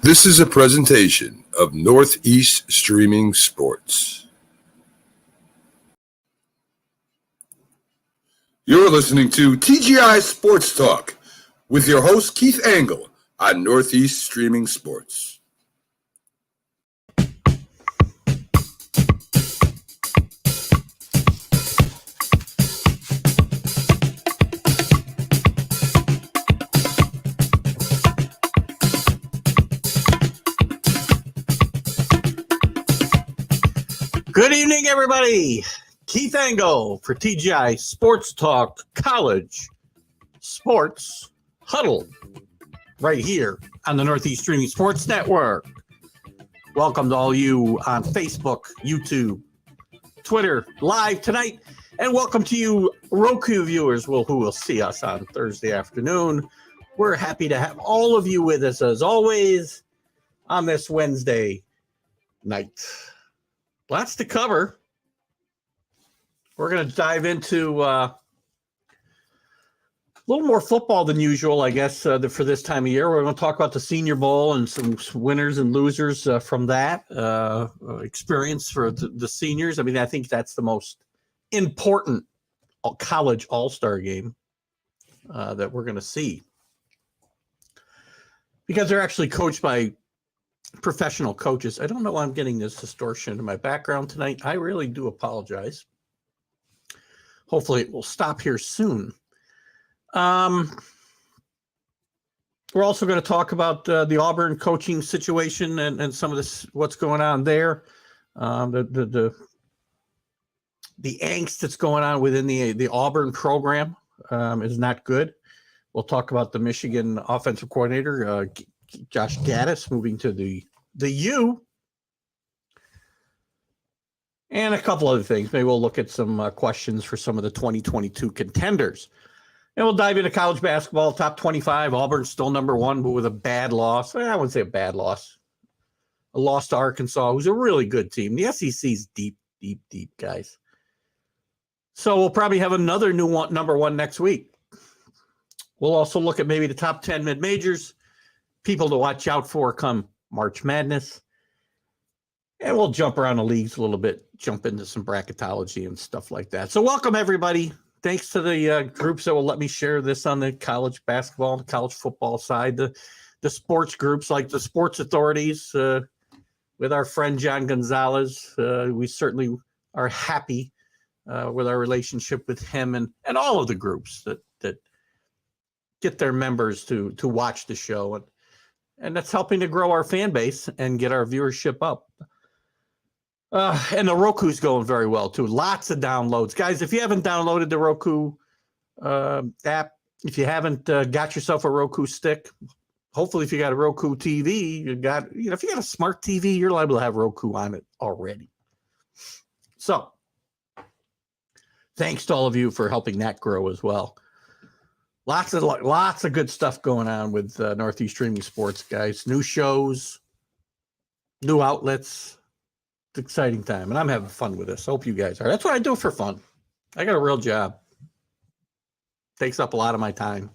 This is a presentation of Northeast Streaming Sports. You're listening to TGI Sports Talk with your host Keith Angle on Northeast Streaming Sports. Good evening, everybody. Keith Angle for TGI Sports Talk College Sports Huddle right here on the Northeast Streaming Sports Network. Welcome to all you on Facebook, YouTube, Twitter, live tonight. And welcome to you Roku viewers who will see us on Thursday afternoon. We're happy to have all of you with us as always on this Wednesday night. Lots to cover. We're going to dive into a little more football than usual, I guess, for this time of year. We're going to talk about the Senior Bowl and some winners and losers from that experience for the seniors. I mean, I think that's the most important college all-star game that we're going to see, because they're actually coached by professional coaches. I don't know why I'm getting this distortion in my background tonight. I really do apologize. Hopefully it will stop here soon. We're also going to talk about the Auburn coaching situation and some of this, what's going on there. The angst that's going on within the Auburn program is not good. We'll talk about the Michigan offensive coordinator, Josh Gattis, moving to the U, and a couple other things. Maybe we'll look at some questions for some of the 2022 contenders. And we'll dive into college basketball, top 25. Auburn's still number one, but with a bad loss. I wouldn't say a bad loss. A loss to Arkansas, who's a really good team. The SEC's deep, deep, deep, guys. So we'll probably have another new one, number one next week. We'll also look at maybe the top 10 mid-majors, people to watch out for come March Madness. And we'll jump around the leagues a little bit, jump into some bracketology and stuff like that. So welcome, everybody. Thanks to the groups that will let me share this on the college basketball and college football side. The sports groups like the Sports Authorities with our friend John Gonzalez. We certainly are happy with our relationship with him and all of the groups that get their members to watch the show. And that's helping to grow our fan base and get our viewership up. And the Roku's going very well, too. Lots of downloads. Guys, if you haven't downloaded the Roku app, if you haven't got yourself a Roku stick, hopefully if you got a Roku TV, if you got a smart TV, you're liable to have Roku on it already. So thanks to all of you for helping that grow as well. Lots of good stuff going on with Northeast Streaming Sports, guys. New shows, new outlets. It's an exciting time, and I'm having fun with this. I hope you guys are. That's what I do for fun. I got a real job. Takes up a lot of my time.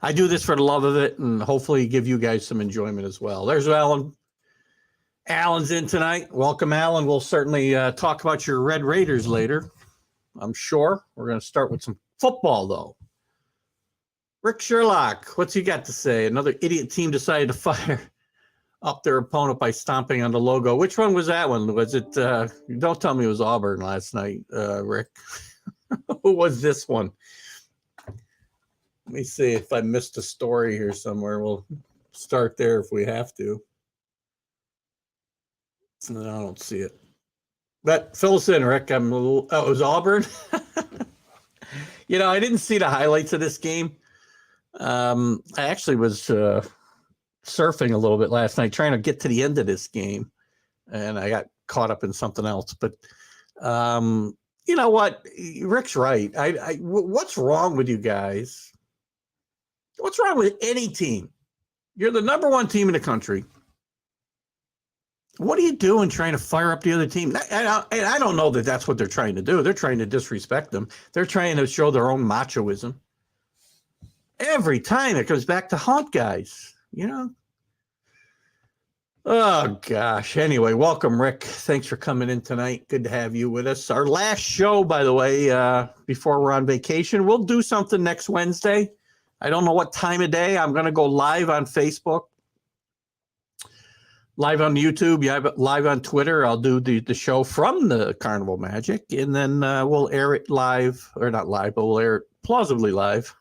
I do this for the love of it, and hopefully give you guys some enjoyment as well. There's Alan. Alan's in tonight. Welcome, Alan. We'll certainly talk about your Red Raiders later, I'm sure. We're going to start with some football, though. Rick Sherlock, what's he got to say? Another idiot team decided to fire up their opponent by stomping on the logo. Which one was that one? Was it, don't tell me it was Auburn last night, Rick. Who was this one? Let me see if I missed a story here somewhere. We'll start there if we have to. No, I don't see it. But fill us in, Rick. It was Auburn? I didn't see the highlights of this game. I actually was surfing a little bit last night, trying to get to the end of this game, and I got caught up in something else. But you know what? Rick's right. What's wrong with you guys? What's wrong with any team? You're the number one team in the country. What are you doing trying to fire up the other team? And I don't know that that's what they're trying to do. They're trying to disrespect them. They're trying to show their own machoism. Every time it goes back to Hunt guys, you know. Oh, gosh. Anyway, welcome, Rick. Thanks for coming in tonight. Good to have you with us. Our last show, by the way, before we're on vacation. We'll do something next Wednesday. I don't know what time of day. I'm going to go live on Facebook, live on YouTube, live on Twitter. I'll do the show from the Carnival Magic, and then we'll air it live, or not live, but we'll air it plausibly live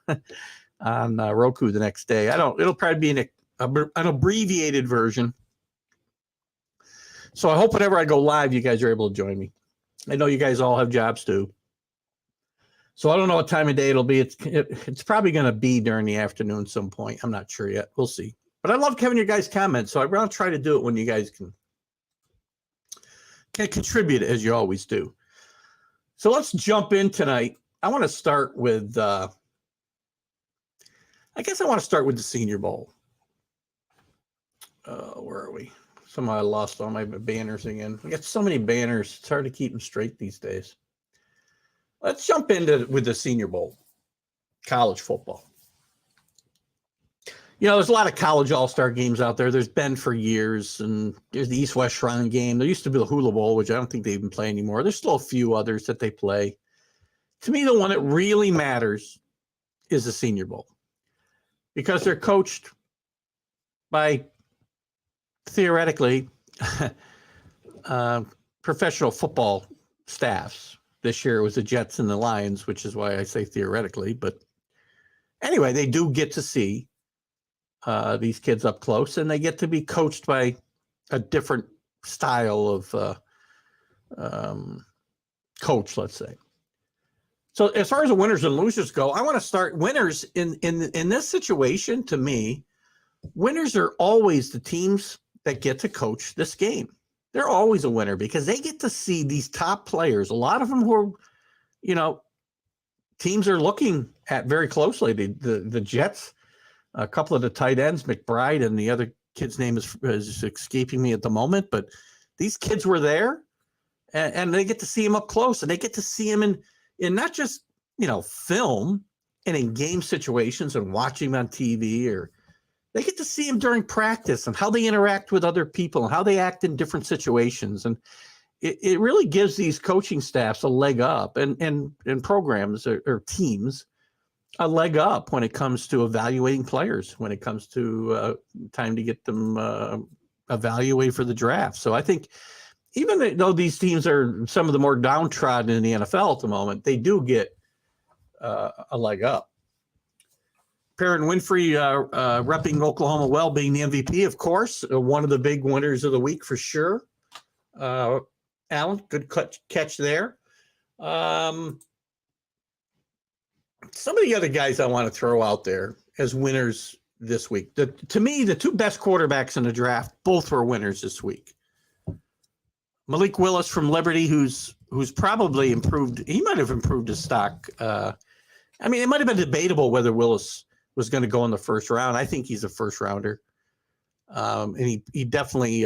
on Roku the next day. It'll probably be an abbreviated version. So I hope whenever I go live, you guys are able to join me. I know you guys all have jobs too. So I don't know what time of day it'll be. It's probably going to be during the afternoon some point. I'm not sure yet. We'll see. But I love having your guys' comments, so I'm going to try to do it when you guys can contribute as you always do. So let's jump in tonight. I want to start with, I guess I want to start with the Senior Bowl. Where are we? Somehow I lost all my banners again. We got so many banners. It's hard to keep them straight these days. Let's jump with the Senior Bowl, college football. You know, there's a lot of college all-star games out there. There's been for years, and there's the East-West Shrine game. There used to be the Hula Bowl, which I don't think they even play anymore. There's still a few others that they play. To me, the one that really matters is the Senior Bowl because they're coached by theoretically professional football staffs. This year it was the Jets and the Lions, which is why I say theoretically. But anyway, they do get to see these kids up close, and they get to be coached by a different style of coach, let's say. So as far as the winners and losers go, I want to start winners in this situation. To me, winners are always the teams that get to coach this game. They're always a winner because they get to see these top players, a lot of them who are, you know, teams are looking at very closely. The Jets, a couple of the tight ends, McBride, and the other kid's name is escaping me at the moment, but these kids were there, and they get to see him up close, and they get to see him in not just, you know, film and in game situations and watching him on TV, or they get to see him during practice and how they interact with other people and how they act in different situations. And it really gives these coaching staffs a leg up and programs or teams a leg up when it comes to evaluating players, when it comes to time to get them evaluated for the draft. So I think even though these teams are some of the more downtrodden in the NFL at the moment, they do get a leg up. Perrin Winfrey repping Oklahoma well, being the MVP, of course, one of the big winners of the week for sure. Alan, good catch there. Some of the other guys I want to throw out there as winners this week. To me, the two best quarterbacks in the draft, both were winners this week. Malik Willis from Liberty, who's probably improved. He might have improved his stock. I mean, it might have been debatable whether Willis was going to go in the first round. I think he's a first rounder. And he definitely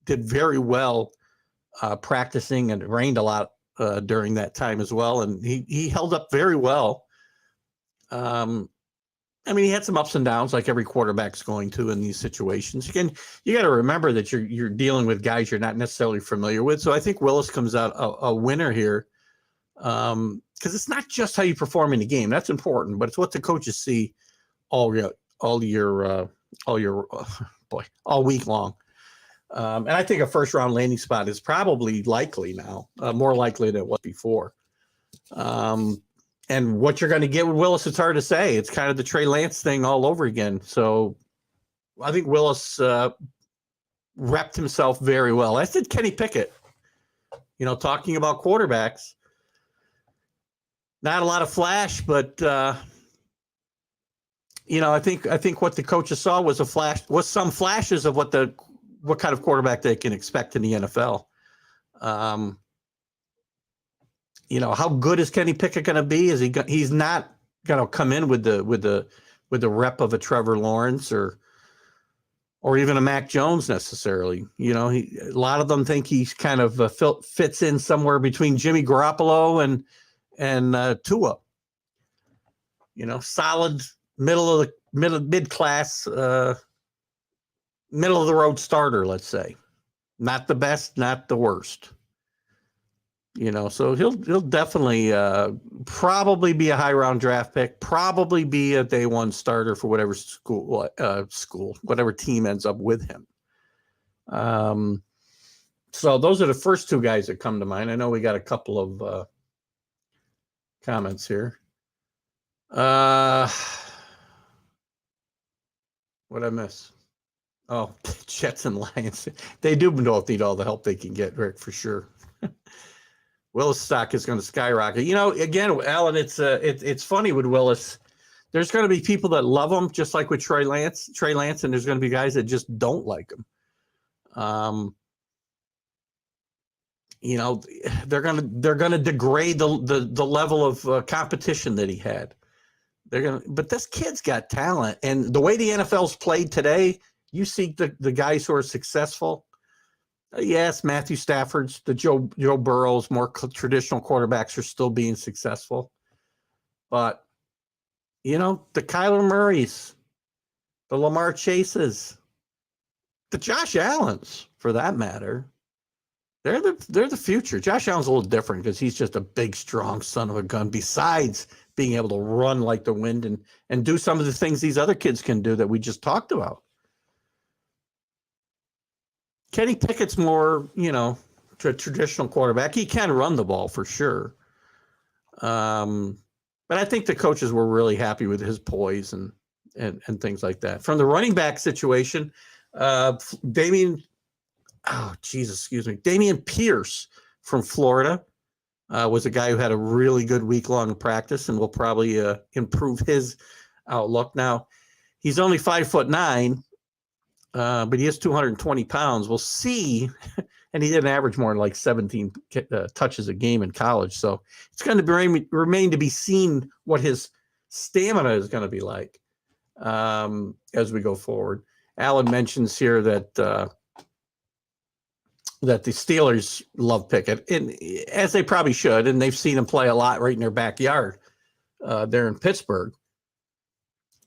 did very well practicing and rained a lot during that time as well. And he held up very well. I mean, he had some ups and downs like every quarterback's going to in these situations. Again, you got to remember that you're dealing with guys you're not necessarily familiar with. So I think Willis comes out a winner here because it's not just how you perform in the game. That's important, but it's what the coaches see all week long. And I think a first round landing spot is probably likely now, more likely than it was before. And what you're going to get with Willis, it's hard to say. It's kind of the Trey Lance thing all over again. So I think Willis repped himself very well. I said Kenny Pickett, you know, talking about quarterbacks. Not a lot of flash, but you know, I think what the coaches saw was some flashes of what kind of quarterback they can expect in the NFL. You know, how good is Kenny Pickett going to be? He's not going to come in with the rep of a Trevor Lawrence or even a Mac Jones necessarily. You know, a lot of them think he's kind of fits in somewhere between Jimmy Garoppolo and Tua. You know, solid mid-class middle of the road starter, let's say. Not the best, not the worst. So he'll definitely probably be a high round draft pick, probably be a day one starter for whatever whatever team ends up with him. So those are the first two guys that come to mind. I know we got a couple of comments here. What'd I miss? Oh, Jets and Lions. They do both need all the help they can get, Rick, for sure. Willis stock is going to skyrocket. Again, Alan, it's funny with Willis. There's going to be people that love him, just like with Trey Lance, and there's going to be guys that just don't like him. They're going to degrade the level of competition that he had. But this kid's got talent, and the way the NFL's played today, you see the guys who are successful. Yes, Matthew Stafford's, the Joe Burrows, more traditional quarterbacks are still being successful. But, the Kyler Murrays, the Lamar Chases, the Josh Allens, for that matter, they're the future. Josh Allen's a little different because he's just a big, strong son of a gun, besides being able to run like the wind and do some of the things these other kids can do that we just talked about. Kenny Pickett's more, traditional quarterback. He can run the ball for sure. But I think the coaches were really happy with his poise and things like that. From the running back situation, Damian Pierce from Florida was a guy who had a really good week-long practice and will probably improve his outlook. Now, he's only 5'9", but he is 220 pounds. We'll see. And he didn't average more than like 17 touches a game in college. So it's going to remain to be seen what his stamina is going to be like as we go forward. Alan mentions here that the Steelers love Pickett, and as they probably should, and they've seen him play a lot right in their backyard there in Pittsburgh.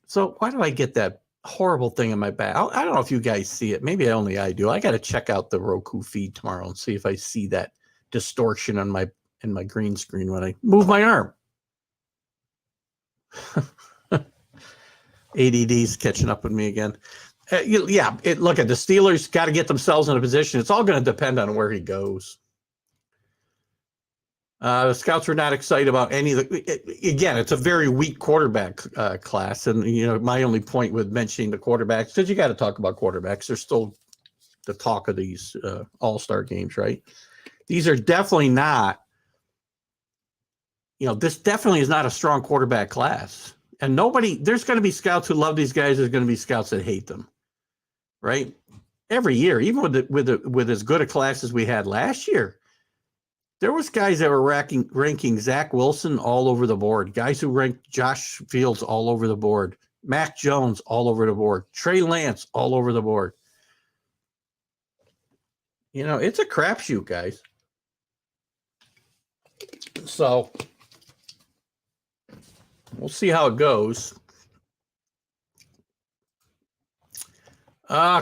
So why do I get that horrible thing in my back? I don't know if you guys see it. Maybe only I do. I got to check out the Roku feed tomorrow and see if I see that distortion in my green screen when I move my arm. ADD's catching up with me again. Look at the Steelers got to get themselves in a position. It's all going to depend on where he goes. The scouts were not excited about any of again, it's a very weak quarterback class. And, my only point with mentioning the quarterbacks, because you got to talk about quarterbacks. They're still the talk of these all-star games, right? These are definitely not, this definitely is not a strong quarterback class. And there's going to be scouts who love these guys. There's going to be scouts that hate them, right? Every year, even with as good a class as we had last year, there was guys that were ranking Zach Wilson all over the board, guys who ranked Josh Fields all over the board, Mac Jones all over the board, Trey Lance all over the board. It's a crapshoot, guys. So we'll see how it goes.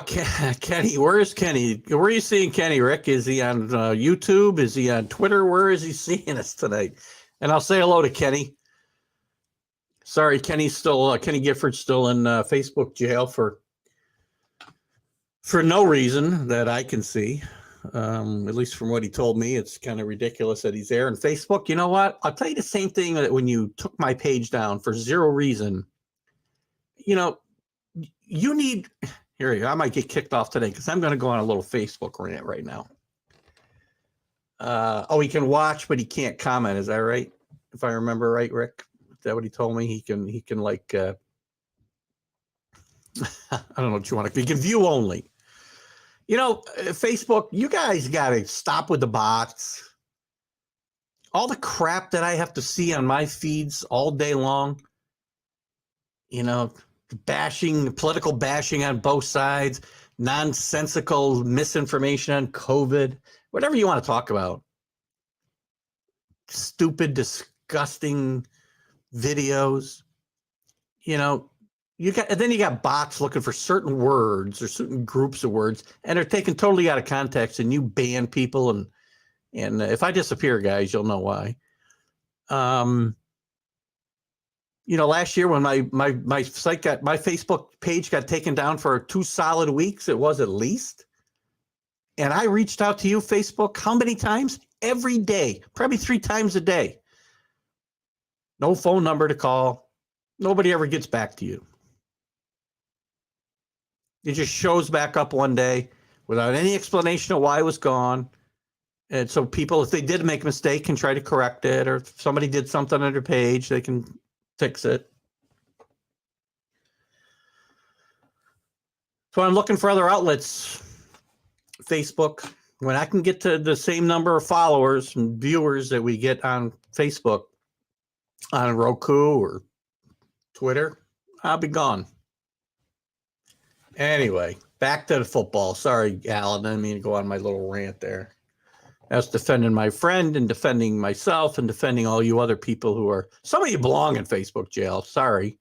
Kenny, where is Kenny? Where are you seeing Kenny, Rick? Is he on YouTube? Is he on Twitter? Where is he seeing us tonight? And I'll say hello to Kenny. Sorry, Kenny Gifford's still in Facebook jail for no reason that I can see. At least from what he told me, it's kind of ridiculous that he's there. And Facebook, you know what? I'll tell you the same thing that when you took my page down for zero reason. You need... Here, I might get kicked off today because I'm going to go on a little Facebook rant right now. He can watch, but he can't comment. Is that right? If I remember right, Rick? Is that what he told me? He can like, I don't know what you want to, he can view only. Facebook, you guys got to stop with the bots. All the crap that I have to see on my feeds all day long, political bashing on both sides, nonsensical misinformation on COVID, whatever you want to talk about. Stupid, disgusting videos. then you got bots looking for certain words or certain groups of words, and they're taken totally out of context, and you ban people. And if I disappear, guys, you'll know why. Last year when my site my Facebook page got taken down for 2 solid weeks, it was at least. And I reached out to you, Facebook, how many times? Every day, probably 3 times a day. No phone number to call. Nobody ever gets back to you. It just shows back up one day without any explanation of why it was gone. And so people, if they did make a mistake, can try to correct it, or if somebody did something on their page, they can fix it. So I'm looking for other outlets. Facebook, when I can get to the same number of followers and viewers that we get on Facebook, on Roku or Twitter, I'll be gone. Anyway, back to the football. Sorry, Alan, I didn't mean to go on my little rant there. I was defending my friend and defending myself and defending all you other people who are, some of you belong in Facebook jail. Sorry.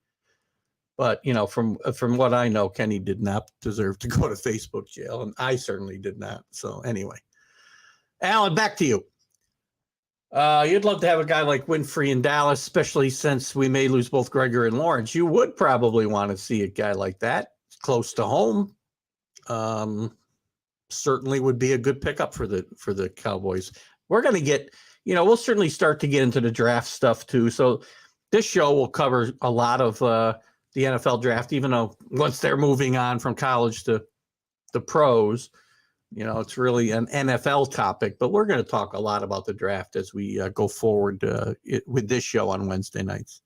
But, from what I know, Kenny did not deserve to go to Facebook jail, and I certainly did not. So anyway, Alan, back to you. You'd love to have a guy like Winfrey in Dallas, especially since we may lose both Gregor and Lawrence. You would probably want to see a guy like that close to home. Certainly would be a good pickup for the Cowboys. We're going to get, we'll certainly start to get into the draft stuff too. So this show will cover a lot of the NFL draft, even though once they're moving on from college to the pros, it's really an NFL topic, but we're going to talk a lot about the draft as we go forward with this show on Wednesday nights.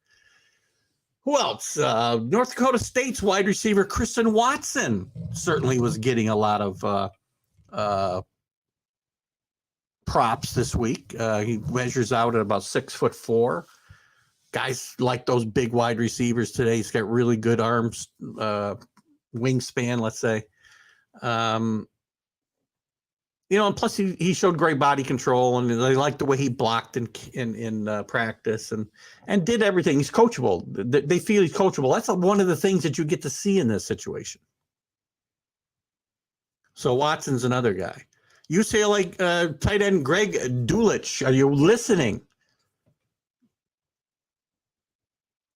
Who else? North Dakota State's wide receiver, Christian Watson, certainly was getting a lot of props this week. He measures out at about 6'4". Guys like those big wide receivers today. He's got really good arms, wingspan, let's say. And plus he showed great body control, and they liked the way he blocked in practice and did everything. He's coachable. They feel he's coachable. That's one of the things that you get to see in this situation. So Watson's another guy. UCLA tight end Greg Dulcich, are you listening?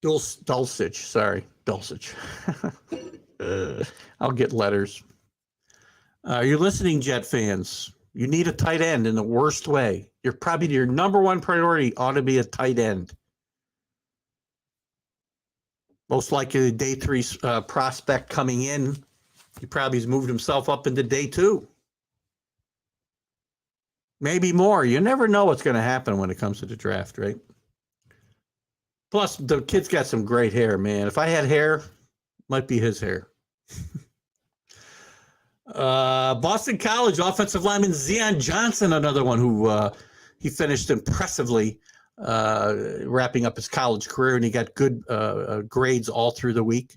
Dulcich. I'll get letters. Are you listening, Jet fans? You need a tight end in the worst way. Your number one priority ought to be a tight end. Most likely the day 3 prospect coming in. He probably has moved himself up into day 2. Maybe more. You never know what's going to happen when it comes to the draft, right? Plus, the kid's got some great hair, man. If I had hair, might be his hair. Boston College offensive lineman Zion Johnson, another one who he finished impressively, wrapping up his college career, and he got good grades all through the week.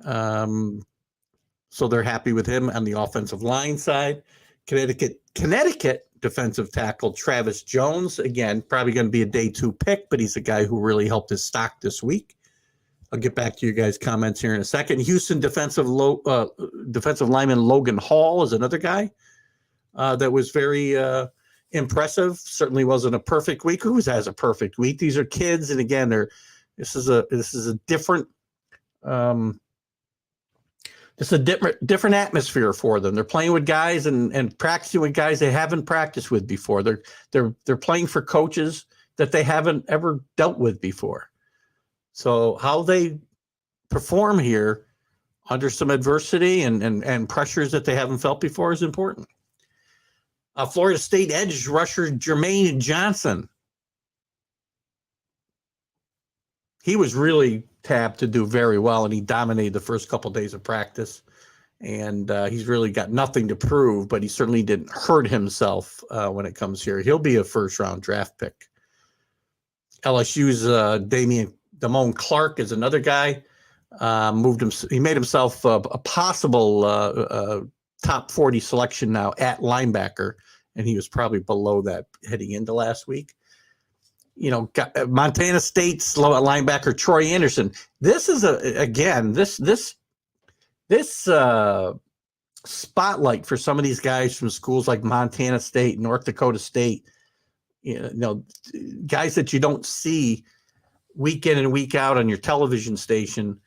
So they're happy with him on the offensive line side. Connecticut defensive tackle Travis Jones, again, probably going to be a day 2 pick, but he's a guy who really helped his stock this week. I'll get back to your guys' comments here in a second. Houston defensive lineman Logan Hall is another guy that was very impressive. Certainly wasn't a perfect week. Who has a perfect week? These are kids, and again, this is a different it's a different atmosphere for them. They're playing with guys and practicing with guys they haven't practiced with before. They're playing for coaches that they haven't ever dealt with before. So how they perform here under some adversity and pressures that they haven't felt before is important. Florida State edge rusher Jermaine Johnson. He was really tapped to do very well, and he dominated the first couple of days of practice. And he's really got nothing to prove, but he certainly didn't hurt himself when it comes here. He'll be a first-round draft pick. LSU's Damone Clark is another guy. He made himself a possible top 40 selection now at linebacker, and he was probably below that heading into last week. Montana State's linebacker Troy Anderson. This is this spotlight for some of these guys from schools like Montana State, North Dakota State. Guys that you don't see week in and week out on your television station.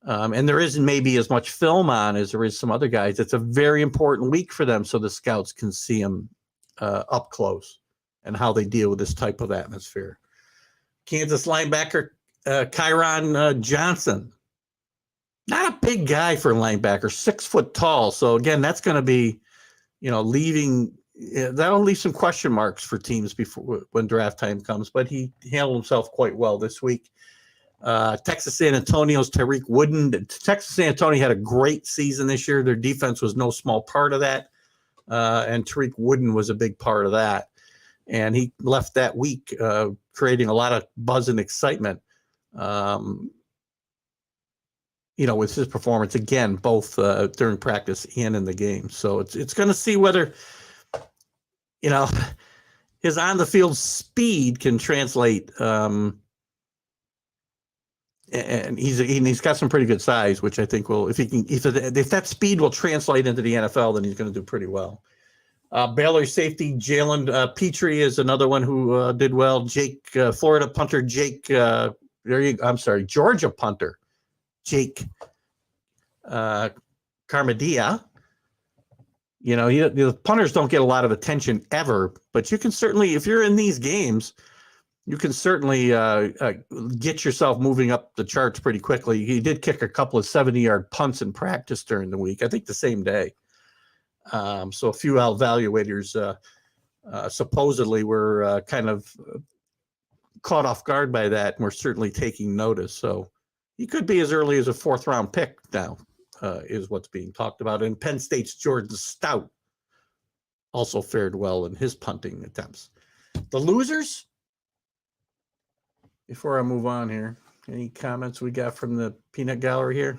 And there isn't maybe as much film on as there is some other guys. It's a very important week for them so the scouts can see them up close and how they deal with this type of atmosphere. Kansas linebacker Kyron Johnson. Not a big guy for a linebacker, 6 foot tall. So, again, that's going to be, that'll leave some question marks for teams when draft time comes. But he handled himself quite well this week. Texas San Antonio's Tariq Wooden. Texas San Antonio had a great season this year. Their defense was no small part of that. And Tariq Wooden was a big part of that. And he left that week creating a lot of buzz and excitement, with his performance, again, both during practice and in the game. So it's going to see whether, his on-the-field speed can translate. And he's got some pretty good size, which I think will, if that speed will translate into the NFL, then he's going to do pretty well. Baylor safety Jalen Petrie is another one who did well. Florida punter Georgia punter Jake Carmadia. The punters don't get a lot of attention ever, but you can certainly, if you're in these games, you can certainly get yourself moving up the charts pretty quickly. He did kick a couple of 70-yard punts in practice during the week, I think the same day. So a few evaluators supposedly were kind of caught off guard by that, and we're certainly taking notice. So he could be as early as a 4th-round pick now, is what's being talked about. And Penn State's Jordan Stout also fared well in his punting attempts. The losers, before I move on here, any comments we got from the peanut gallery here?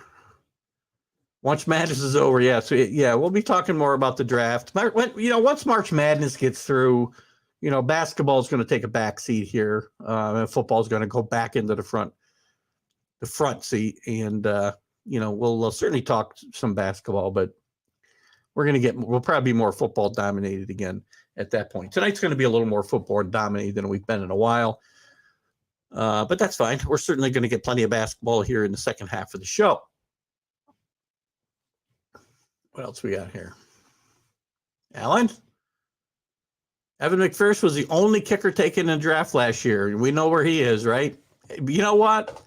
Once Madness is over, we'll be talking more about the draft. Once March Madness gets through, basketball is going to take a back seat here, and football is going to go back into the front seat, and we'll certainly talk some basketball, but we'll probably be more football dominated again at that point. Tonight's going to be a little more football dominated than we've been in a while, but that's fine. We're certainly going to get plenty of basketball here in the second half of the show. What else we got here? Alan? Evan McPherson was the only kicker taken in the draft last year. We know where he is, right? You know what?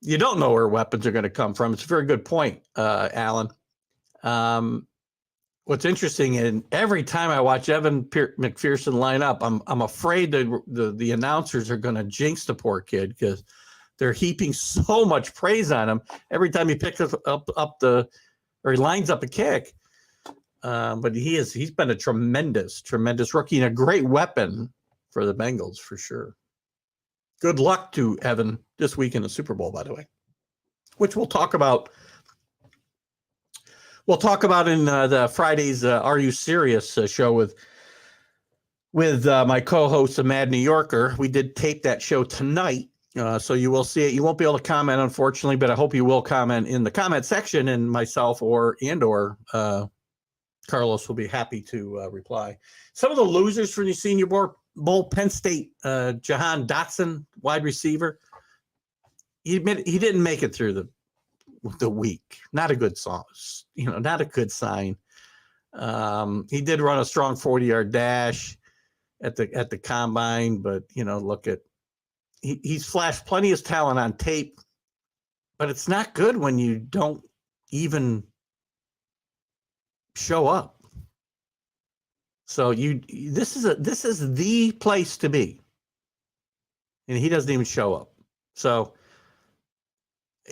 You don't know where weapons are going to come from. It's a very good point, Alan. What's interesting, and every time I watch Evan McPherson line up, I'm afraid that the announcers are going to jinx the poor kid because they're heaping so much praise on him every time he picks or he lines up a kick. But he's been a tremendous rookie and a great weapon for the Bengals for sure. Good luck to Evan this week in the Super Bowl, by the way, which we'll talk about. We'll talk about in the Friday's Are You Serious show with my co-host, the Mad New Yorker. We did tape that show tonight. So you will see it. You won't be able to comment, unfortunately, but I hope you will comment in the comment section, and myself or Carlos will be happy to reply. Some of the losers for the Senior Bowl, Penn State, Jahan Dotson, wide receiver. He didn't make it through the week. Not a good song, not a good sign. He did run a strong 40-yard dash at the combine, but he's flashed plenty of talent on tape, but it's not good when you don't even show up. So this is the place to be, and he doesn't even show up. So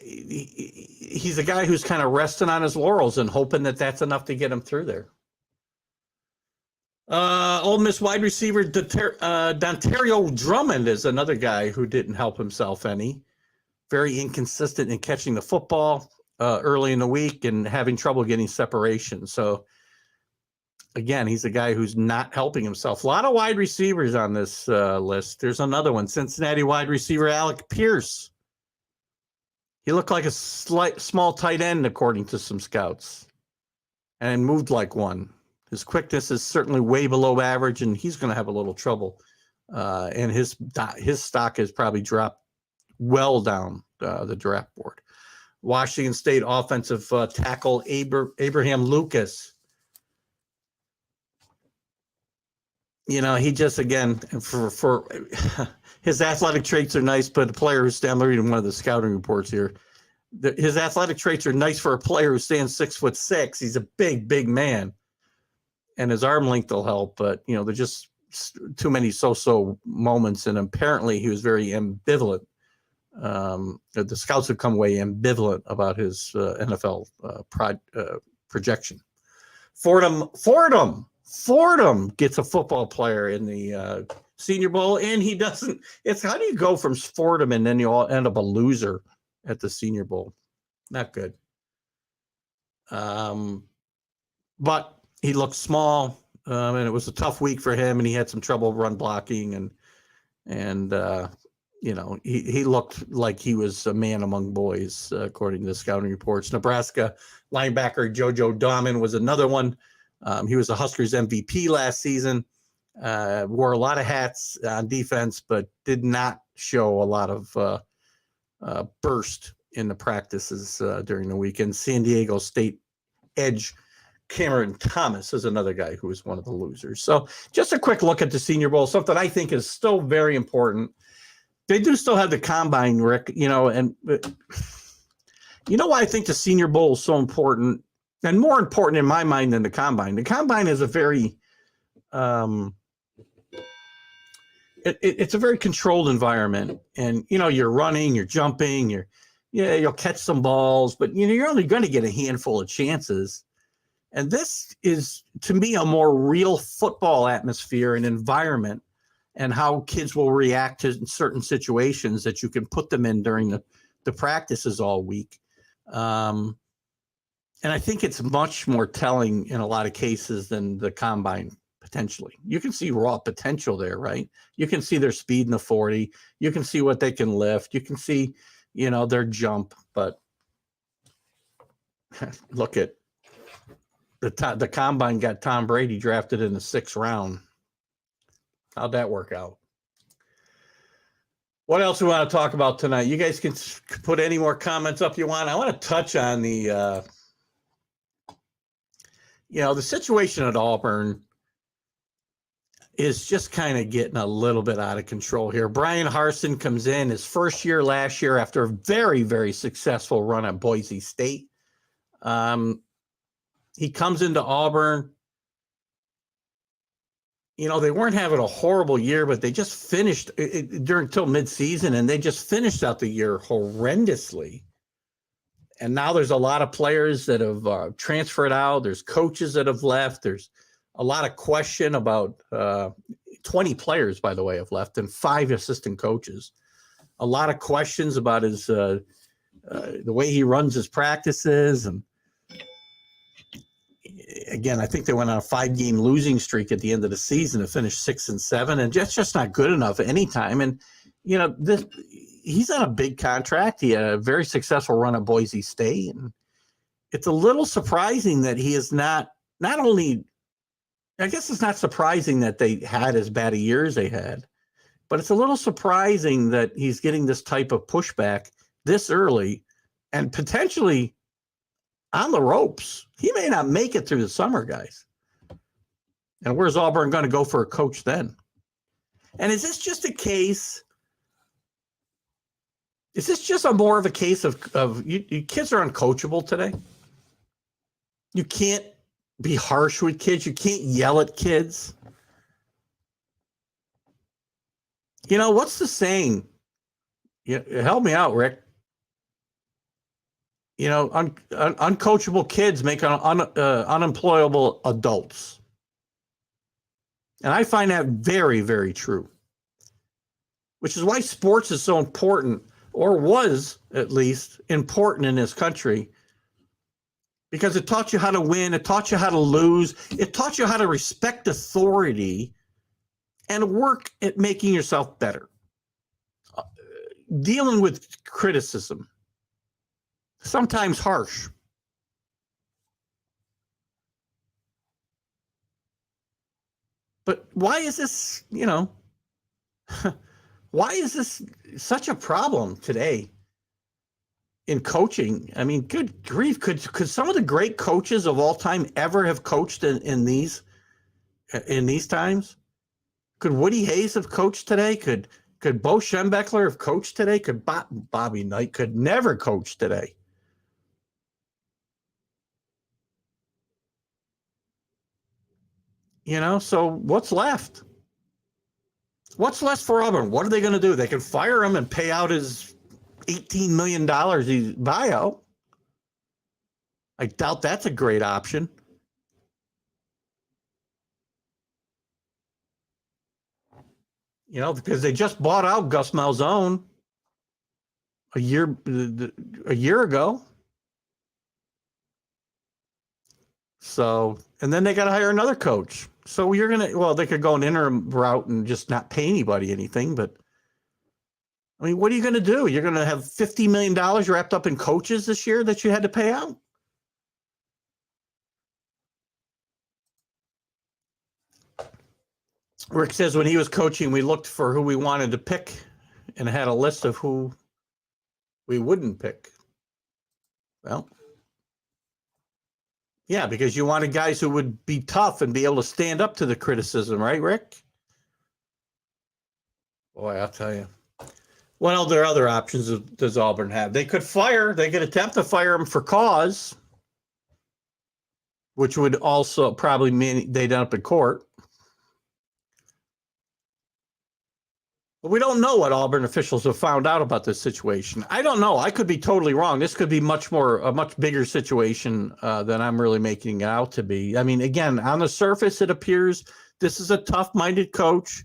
he's a guy who's kind of resting on his laurels and hoping that that's enough to get him through there. Ole Miss wide receiver Dontario Drummond is another guy who didn't help himself any. Very inconsistent in catching the football early in the week and having trouble getting separation. So again, he's a guy who's not helping himself. A lot of wide receivers on this list. There's another one, Cincinnati wide receiver Alec Pierce. He looked like a small tight end, according to some scouts, and moved like one. His quickness is certainly way below average, and he's going to have a little trouble. And his stock has probably dropped well down the draft board. Washington State offensive tackle Abraham Lucas. He just, again, for his athletic traits are nice, but a player who's I'm reading one of the scouting reports here. His athletic traits are nice for a player who stands 6'6". He's a big man, and his arm length will help. But there's just too many so-so moments, and apparently he was very ambivalent. The scouts have come away ambivalent about his NFL projection. Fordham gets a football player in the Senior Bowl, and he doesn't. It's how do you go from Fordham and then you all end up a loser at the Senior Bowl? Not good. But he looked small, and it was a tough week for him, and he had some trouble run blocking, and he looked like he was a man among boys, according to the scouting reports. Nebraska linebacker JoJo Dahman was another one. He was the Huskers MVP last season, wore a lot of hats on defense, but did not show a lot of burst in the practices during the weekend. San Diego State edge Cameron Thomas is another guy who was one of the losers. So just a quick look at the Senior Bowl, something I think is still very important. They do still have the combine, Rick, and why I think the Senior Bowl is so important, and more important in my mind than the combine. The combine is a very, it's a very controlled environment, and you're running, you're jumping, you'll catch some balls, but you're only going to get a handful of chances. And this is, to me, a more real football atmosphere and environment, and how kids will react to certain situations that you can put them in during the practices all week. And I think it's much more telling in a lot of cases than the combine, potentially. You can see raw potential there, right? You can see their speed in the 40. You can see what they can lift. You can see, their jump. But look at the combine got Tom Brady drafted in the 6th round. How'd that work out? What else we want to talk about tonight? You guys can put any more comments up you want. I want to touch on the situation at Auburn is just kind of getting a little bit out of control here. Brian Harsin comes in his first year last year after a very, very successful run at Boise State. He comes into Auburn. They weren't having a horrible year, but they just finished till midseason, and they just finished out the year horrendously. And now there's a lot of players that have transferred out. There's coaches that have left. There's a lot of question about 20 players, by the way, have left, and 5 assistant coaches. A lot of questions about his the way he runs his practices. And again, I think they went on a 5-game losing streak at the end of the season to finish 6-7, and that's just not good enough anytime. And he's on a big contract. He had a very successful run at Boise State, and it's a little surprising that he is not only. I guess it's not surprising that they had as bad a year as they had, but it's a little surprising that he's getting this type of pushback this early and potentially on the ropes. He may not make it through the summer, guys. And where's Auburn going to go for a coach then? And is this just a case? Is this just more of a case of you kids are uncoachable today? You can't be harsh with kids. You can't yell at kids. What's the saying? Help me out, Rick. Uncoachable kids make unemployable adults. And I find that very, very true. Which is why sports is so important, or was at least important in this country. because it taught you how to win. It taught you how to lose. It taught you how to respect authority and work at making yourself better. Dealing with criticism, sometimes harsh. But why is this, why is this such a problem today in coaching? I mean, good grief. Could some of the great coaches of all time ever have coached in these times? Could Woody Hayes have coached today? Could Bo Schembechler have coached today? Could Bobby Knight could never coach today? So what's left? What's left for Auburn? What are they going to do? They can fire him and pay out his $18 million buyout. I doubt that's a great option. Because they just bought out Gus Malzahn a year ago. So, and then they got to hire another coach. So they could go an interim route and just not pay anybody anything. But I mean, what are you going to do? You're going to have $50 million wrapped up in coaches this year that you had to pay out? Rick says when he was coaching, we looked for who we wanted to pick and had a list of who we wouldn't pick. Well, yeah, because you wanted guys who would be tough and be able to stand up to the criticism, right, Rick? Boy, I'll tell you. What other options does Auburn have? They could attempt to fire him for cause, which would also probably mean they'd end up in court. But we don't know what Auburn officials have found out about this situation. I don't know. I could be totally wrong. This could be a much bigger situation than I'm really making it out to be. I mean, again, on the surface, it appears this is a tough-minded coach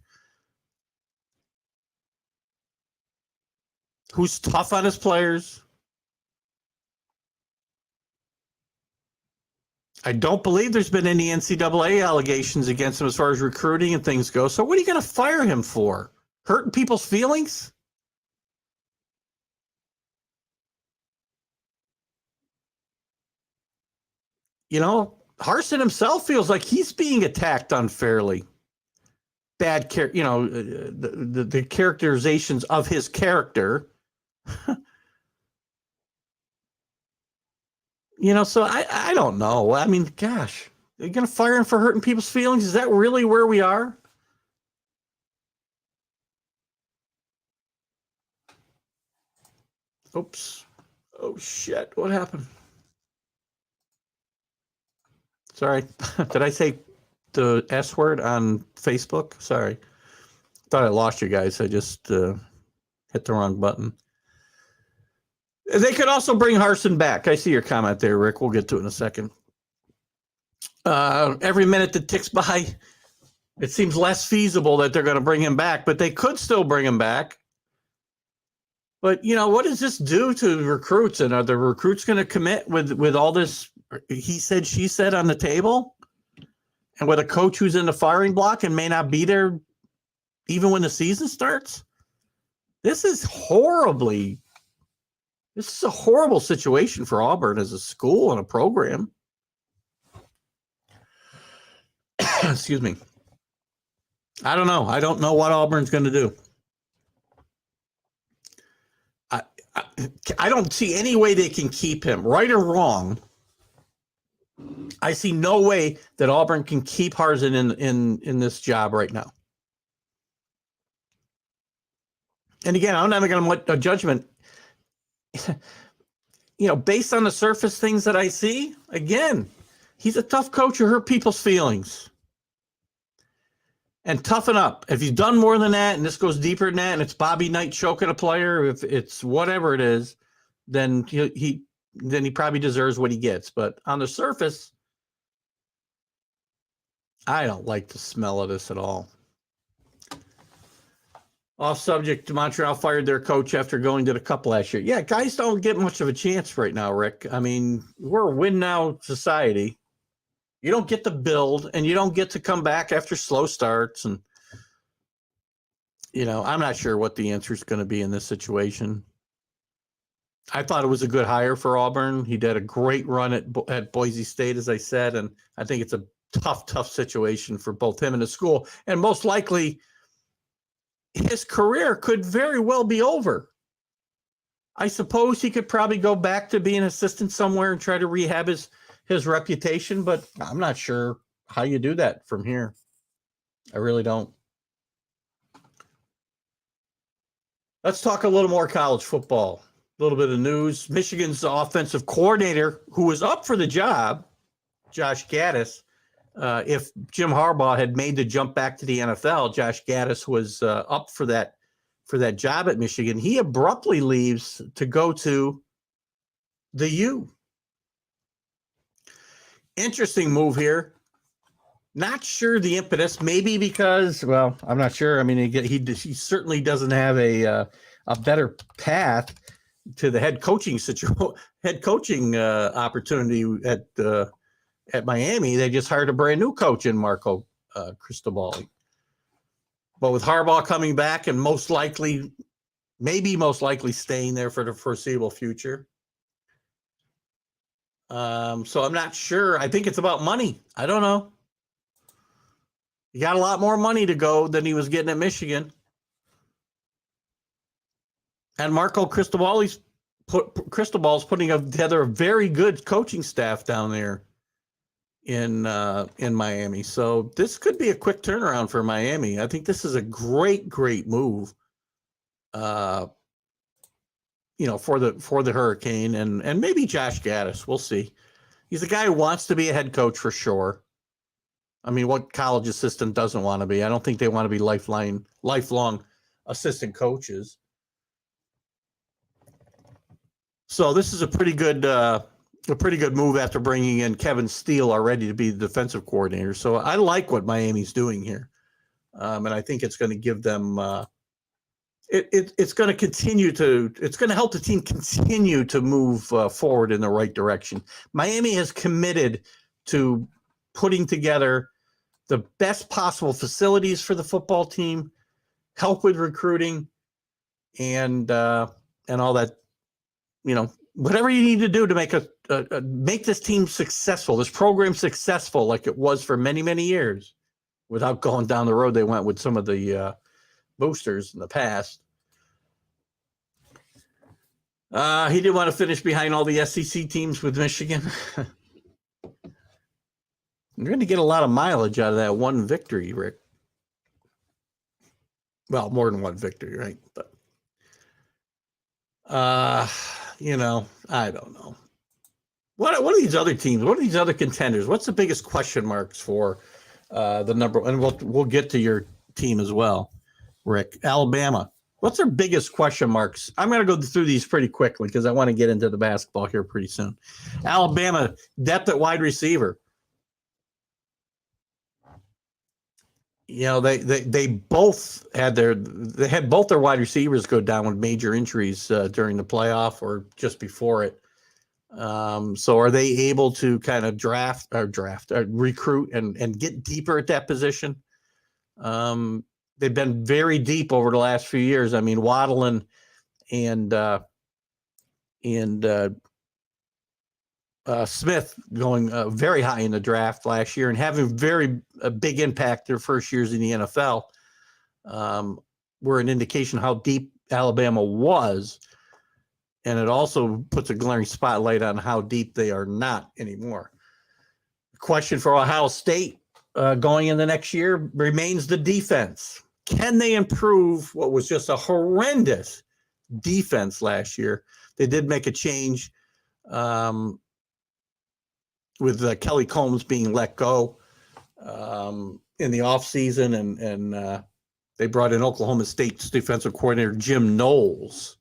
who's tough on his players. I don't believe there's been any NCAA allegations against him as far as recruiting and things go. So what are you going to fire him for? Hurting people's feelings? Harsin himself feels like he's being attacked unfairly. Bad care, the characterizations of his character. So I don't know. I mean, gosh, you're going to fire him for hurting people's feelings? Is that really where we are? Oops. Oh, shit. What happened? Sorry. Did I say the S word on Facebook? Sorry. Thought I lost you guys. I just hit the wrong button. They could also bring Harsin back. I see your comment there, Rick. We'll get to it in a second. Every minute that ticks by, it seems less feasible that they're going to bring him back, but they could still bring him back. But, what does this do to recruits? And are the recruits going to commit with all this he said, she said on the table? And with a coach who's in the firing block and may not be there even when the season starts? This is a horrible situation for Auburn as a school and a program. Excuse me. I don't know. I don't know what Auburn's going to do. I don't see any way they can keep him, right or wrong. I see no way that Auburn can keep Harsin in this job right now. And again, I'm not going to make a judgment. Based on the surface things that I see, again, he's a tough coach who hurt people's feelings. And toughen up. If he's done more than that, and this goes deeper than that, and it's Bobby Knight choking a player, if it's whatever it is, then he probably deserves what he gets. But on the surface, I don't like the smell of this at all. Off subject, Montreal fired their coach after going to the Cup last year. Yeah, guys don't get much of a chance right now, Rick. I mean, we're a win-now society. You don't get to build, and you don't get to come back after slow starts. And, I'm not sure what the answer is going to be in this situation. I thought it was a good hire for Auburn. He did a great run at Boise State, as I said, and I think it's a tough situation for both him and the school. And most likely, his career could very well be over. I suppose he could probably go back to being an assistant somewhere and try to rehab his reputation, but I'm not sure how you do that from here. I really don't. Let's talk a little more college football. A little bit of news. Michigan's offensive coordinator, who was up for the job, Josh Gattis, if Jim Harbaugh had made the jump back to the NFL, Josh Gattis was up for that job at Michigan. He abruptly leaves to go to the U. Interesting move here. Not sure the impetus. Maybe because, well, I'm not sure. I mean, he certainly doesn't have a better path to the head coaching opportunity at Miami. They just hired a brand new coach in Marco Cristobal. But with Harbaugh coming back and most likely staying there for the foreseeable future. So I'm not sure. I think it's about money. I don't know. He got a lot more money to go than he was getting at Michigan. And Marco Cristobal's putting together a very good coaching staff down there in Miami. So this could be a quick turnaround for Miami. I think this is a great move. For the Hurricane and maybe Josh Gattis. We'll see. He's a guy who wants to be a head coach for sure. I mean, what college assistant doesn't want to be? I don't think they want to be lifelong assistant coaches. So this is a pretty good move after bringing in Kevin Steele already to be the defensive coordinator. So I like what Miami's doing here, and I think it's going to give them. It's going to help the team continue to move forward in the right direction. Miami has committed to putting together the best possible facilities for the football team, help with recruiting, and all that. Whatever you need to do to make this team successful, this program successful, like it was for many, many years, without going down the road they went with some of the boosters in the past. He didn't want to finish behind all the SEC teams with Michigan. You're going to get a lot of mileage out of that one victory, Rick. Well, more than one victory, right? But I don't know. What are these other teams? What are these other contenders? What's the biggest question marks for the number? And we'll get to your team as well, Rick. Alabama. What's their biggest question marks? I'm going to go through these pretty quickly because I want to get into the basketball here pretty soon. Alabama, depth at wide receiver. They both had both their wide receivers go down with major injuries during the playoff or just before it. So are they able to kind of recruit and get deeper at that position? They've been very deep over the last few years. I mean, Waddle and Smith going very high in the draft last year and having a big impact their first years in the NFL were an indication how deep Alabama was. And it also puts a glaring spotlight on how deep they are not anymore. The question for Ohio State going in the next year remains the defense. Can they improve what was just a horrendous defense last year? They did make a change with Kelly Combs being let go in the offseason, and they brought in Oklahoma State's defensive coordinator, Jim Knowles,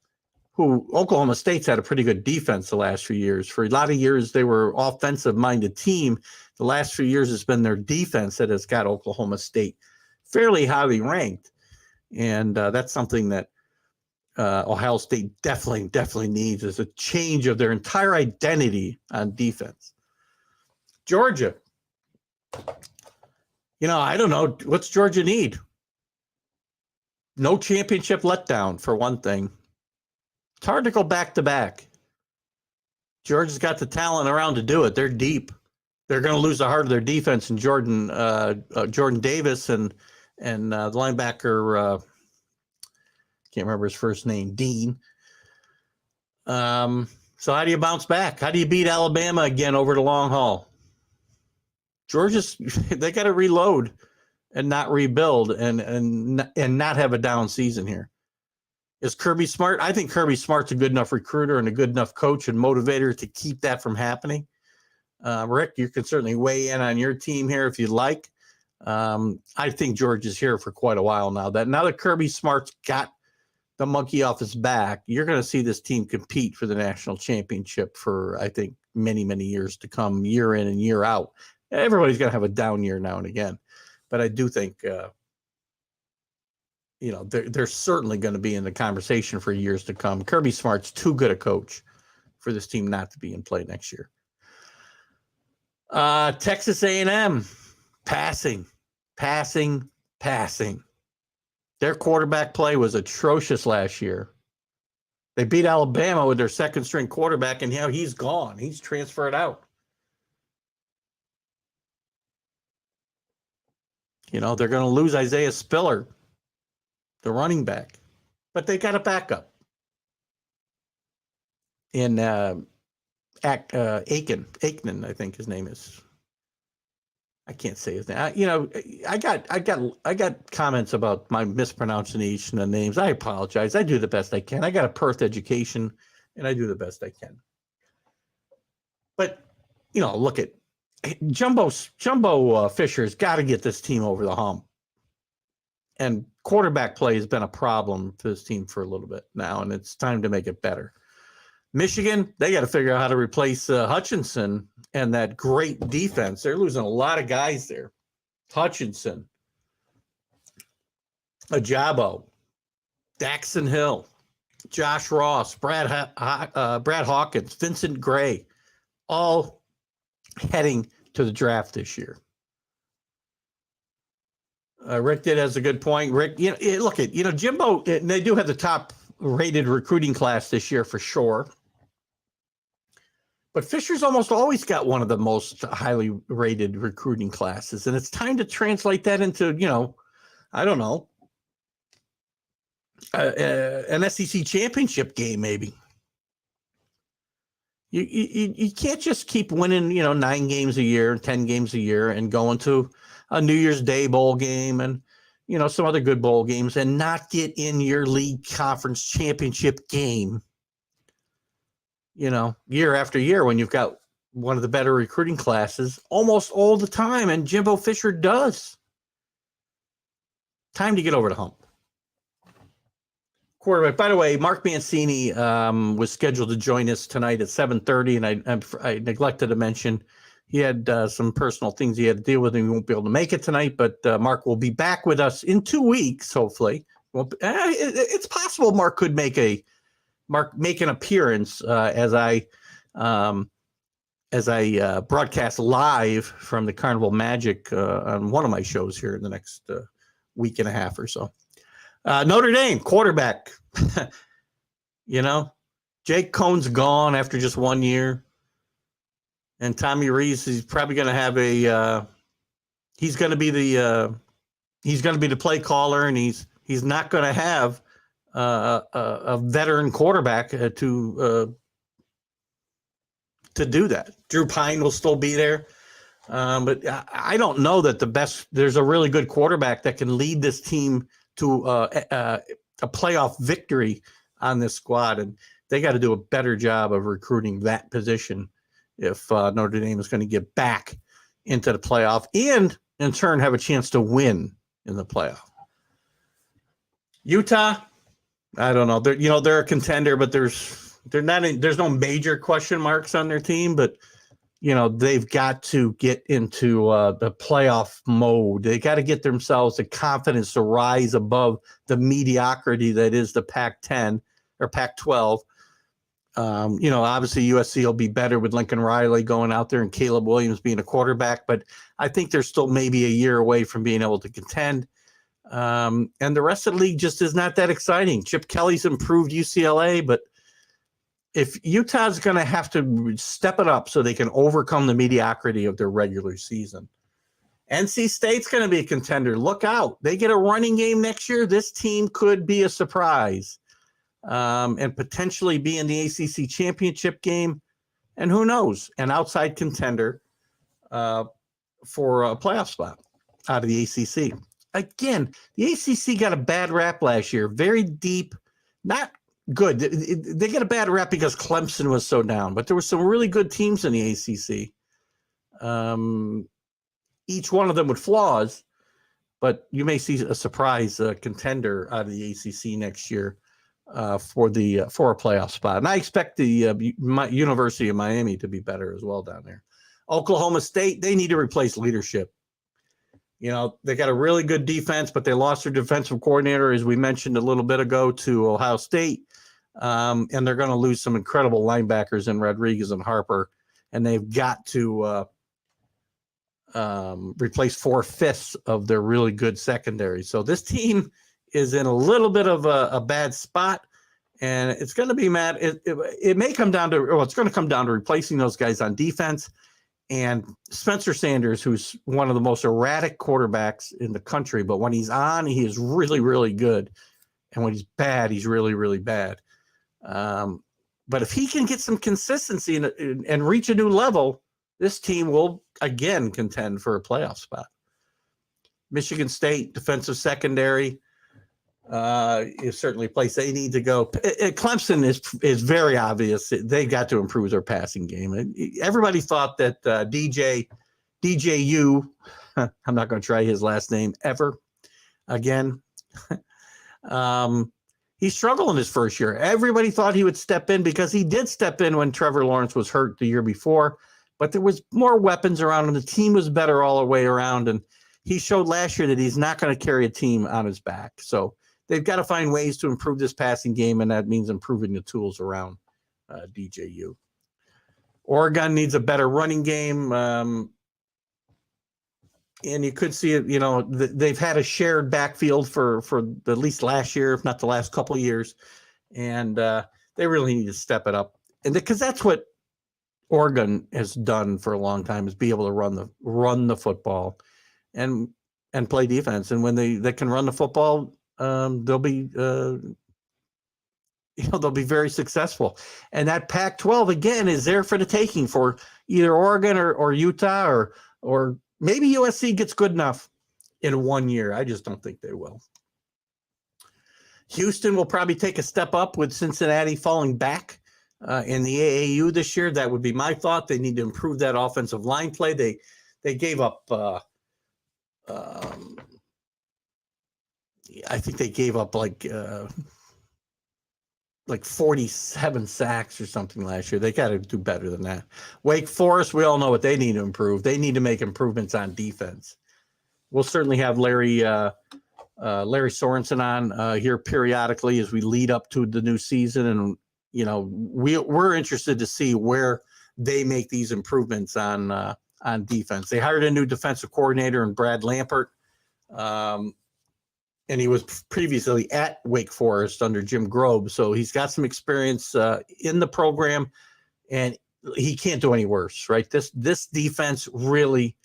who Oklahoma State's had a pretty good defense the last few years. For a lot of years, they were offensive-minded team. The last few years, it's been their defense that has got Oklahoma State fairly highly ranked. And that's something that Ohio State definitely needs, is a change of their entire identity on defense. Georgia, I don't know. What's Georgia need? No championship letdown, for one thing. It's hard to go back-to-back. Georgia's got the talent around to do it. They're deep. They're going to lose the heart of their defense in Jordan Davis and the linebacker, can't remember his first name, Dean. So how do you bounce back? How do you beat Alabama again over the long haul? They got to reload and not rebuild and not have a down season here. Is Kirby Smart? I think Kirby Smart's a good enough recruiter and a good enough coach and motivator to keep that from happening. Rick, you can certainly weigh in on your team here if you'd like. I think Georgia's here for quite a while now. Now that Kirby Smart's got the monkey off his back, you're going to see this team compete for the national championship for, I think, many, many years to come, year in and year out. Everybody's going to have a down year now and again. But I do think, they're certainly going to be in the conversation for years to come. Kirby Smart's too good a coach for this team not to be in play next year. Texas A&M, passing. Their quarterback play was atrocious last year. They beat Alabama with their second-string quarterback, and now he's gone. He's transferred out. They're going to lose Isaiah Spiller, the running back, but they got a backup in Aikman, I think his name is. I can't say his name. I got comments about my mispronunciation of names. I apologize. I do the best I can. I got a Perth education, and I do the best I can. But look at Jumbo Fisher's got to get this team over the hump. And quarterback play has been a problem for this team for a little bit now, and it's time to make it better. Michigan, they got to figure out how to replace Hutchinson and that great defense. They're losing a lot of guys there. Hutchinson, Ajabo, Daxton Hill, Josh Ross, Brad Hawkins, Vincent Gray, all heading to the draft this year. Rick has a good point. Rick, Jimbo, they do have the top rated recruiting class this year for sure. But Fisher's almost always got one of the most highly rated recruiting classes. And it's time to translate that into, I don't know, an SEC championship game, maybe. You can't just keep winning, 9 games a year, 10 games a year, and going to a New Year's Day bowl game and, some other good bowl games and not get in your league conference championship game, year after year when you've got one of the better recruiting classes almost all the time. And Jimbo Fisher does. Time to get over the hump. Quarterback. By the way, Mark Mancini was scheduled to join us tonight at 7:30, and I neglected to mention he had some personal things he had to deal with, and he won't be able to make it tonight. But Mark will be back with us in 2 weeks, hopefully. Well, it's possible Mark could make an appearance as I broadcast live from the Carnival Magic on one of my shows here in the next week and a half or so. Notre Dame quarterback, Jake Cohn's gone after just 1 year, and Tommy Rees is probably going to have he's going to be the play caller, and he's not going to have a veteran quarterback to do that. Drew Pine will still be there, but I don't know that there's a really good quarterback that can lead this team to a playoff victory on this squad, and they got to do a better job of recruiting that position if Notre Dame is going to get back into the playoff and in turn have a chance to win in the playoff. Utah, I don't know. They're a contender, but there's no major question marks on their team, but they've got to get into the playoff mode. They got to get themselves the confidence to rise above the mediocrity that is the Pac-10 or Pac-12. Obviously USC will be better with Lincoln Riley going out there and Caleb Williams being a quarterback, but I think they're still maybe a year away from being able to contend. And the rest of the league just is not that exciting. Chip Kelly's improved UCLA, but if Utah's going to have to step it up so they can overcome the mediocrity of their regular season. NC State's going to be a contender. Look out. They get a running game next year. This team could be a surprise and potentially be in the ACC championship game. And who knows, an outside contender for a playoff spot out of the ACC. Again, the ACC got a bad rap last year. Very deep, not good. They get a bad rap because Clemson was so down, but there were some really good teams in the ACC. Each one of them with flaws, but you may see a surprise contender out of the ACC next year for a playoff spot. And I expect the University of Miami to be better as well down there. Oklahoma State, they need to replace leadership. They got a really good defense, but they lost their defensive coordinator, as we mentioned a little bit ago, to Ohio State. And they're going to lose some incredible linebackers in Rodriguez and Harper. And they've got to replace 4/5 of their really good secondary. So this team is in a little bit of a bad spot. And it's going to be mad. It may come down to, it's going to come down to replacing those guys on defense. And Spencer Sanders, who's one of the most erratic quarterbacks in the country, but when he's on, he is really, really good. And when he's bad, he's really, really bad. But if he can get some consistency and reach a new level, this team will again contend for a playoff spot. Michigan State defensive secondary is certainly a place they need to go. Clemson is very obvious. They got to improve their passing game. Everybody thought that DJU, I'm not going to try his last name ever again. He struggled in his first year. Everybody thought he would step in because he did step in when Trevor Lawrence was hurt the year before, but there was more weapons around him. The team was better all the way around, and he showed last year that he's not going to carry a team on his back. So they've got to find ways to improve this passing game, and that means improving the tools around DJU. Oregon needs a better running game. And you could see it, they've had a shared backfield for at least last year, if not the last couple of years. And they really need to step it up. And because that's what Oregon has done for a long time, is be able to run the football and play defense. And when they can run the football, they'll be very successful. And that Pac-12 again is there for the taking for either Oregon or Utah or maybe USC gets good enough in 1 year. I just don't think they will. Houston will probably take a step up with Cincinnati falling back in the AAU this year. That would be my thought. They need to improve that offensive line play. They gave up I think they gave up like 47 sacks or something last year. They got to do better than that. Wake Forest, we all know what they need to improve. They need to make improvements on defense. We'll certainly have Larry Sorensen on here periodically as we lead up to the new season. And, we're interested to see where they make these improvements on defense. They hired a new defensive coordinator in Brad Lampert. And he was previously at Wake Forest under Jim Grobe. So he's got some experience in the program, and he can't do any worse, right? This defense really,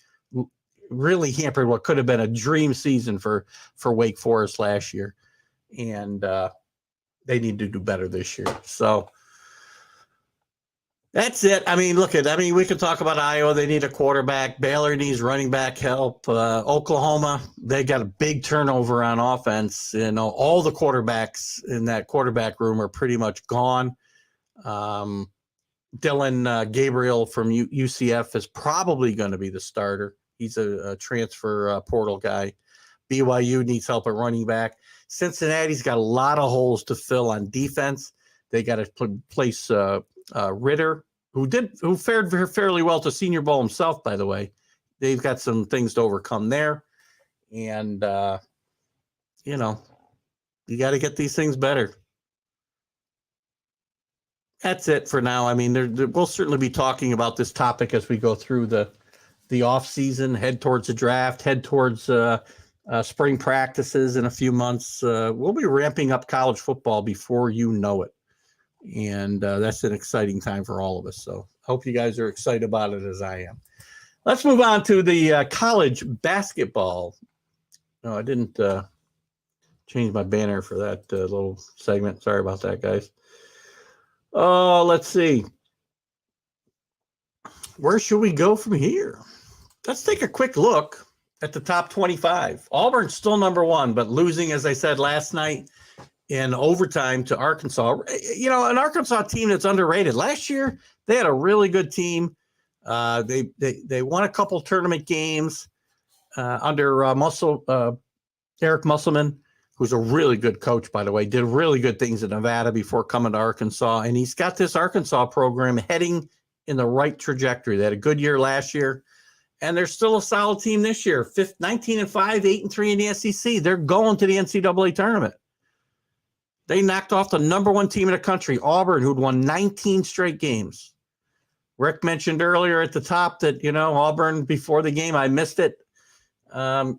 really hampered what could have been a dream season for Wake Forest last year. And they need to do better this year. So that's it. We could talk about Iowa. They need a quarterback. Baylor needs running back help. Oklahoma, they got a big turnover on offense. All the quarterbacks in that quarterback room are pretty much gone. Dylan Gabriel from UCF is probably going to be the starter. He's a transfer portal guy. BYU needs help at running back. Cincinnati's got a lot of holes to fill on defense. They got to place Ritter who fared fairly well to Senior Bowl himself, by the way. They've got some things to overcome there. And, you know, you got to get these things better. That's it for now. I mean, we'll certainly be talking about this topic as we go through the off season, head towards the draft, head towards spring practices in a few months. We'll be ramping up college football before you know it. And that's an exciting time for all of us. So I hope you guys are excited about it as I am. Let's move on to the college basketball. No, I didn't change my banner for that little segment. Sorry about that, guys. Oh, let's see. Where should we go from here? Let's take a quick look at the top 25. Auburn's still number one, but losing, as I said last night, in overtime to Arkansas. You know, an Arkansas team that's underrated. Last year, they had a really good team. They won a couple tournament games under Eric Musselman, who's a really good coach, by the way, did really good things in Nevada before coming to Arkansas. And he's got this Arkansas program heading in the right trajectory. They had a good year last year, and they're still a solid team this year. 19-5, 8-3 in the SEC. They're going to the NCAA tournament. They knocked off the number one team in the country, Auburn, who'd won 19 straight games. Rick mentioned earlier at the top that, you know, Auburn before the game, I missed it. Sorry,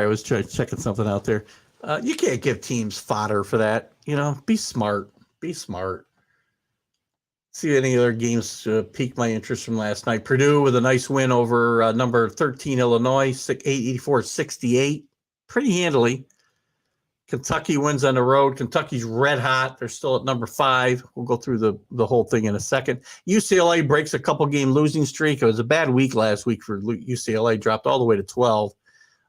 I was checking something out there. You can't give teams fodder for that. You know, be smart. Be smart. See any other games pique my interest from last night. Purdue with a nice win over number 13 Illinois, 84-68, pretty handily. Kentucky wins on the road. Kentucky's red hot. They're still at number 5. We'll go through the whole thing in a second. UCLA breaks a couple game losing streak. It was a bad week last week for UCLA. Dropped all the way to 12.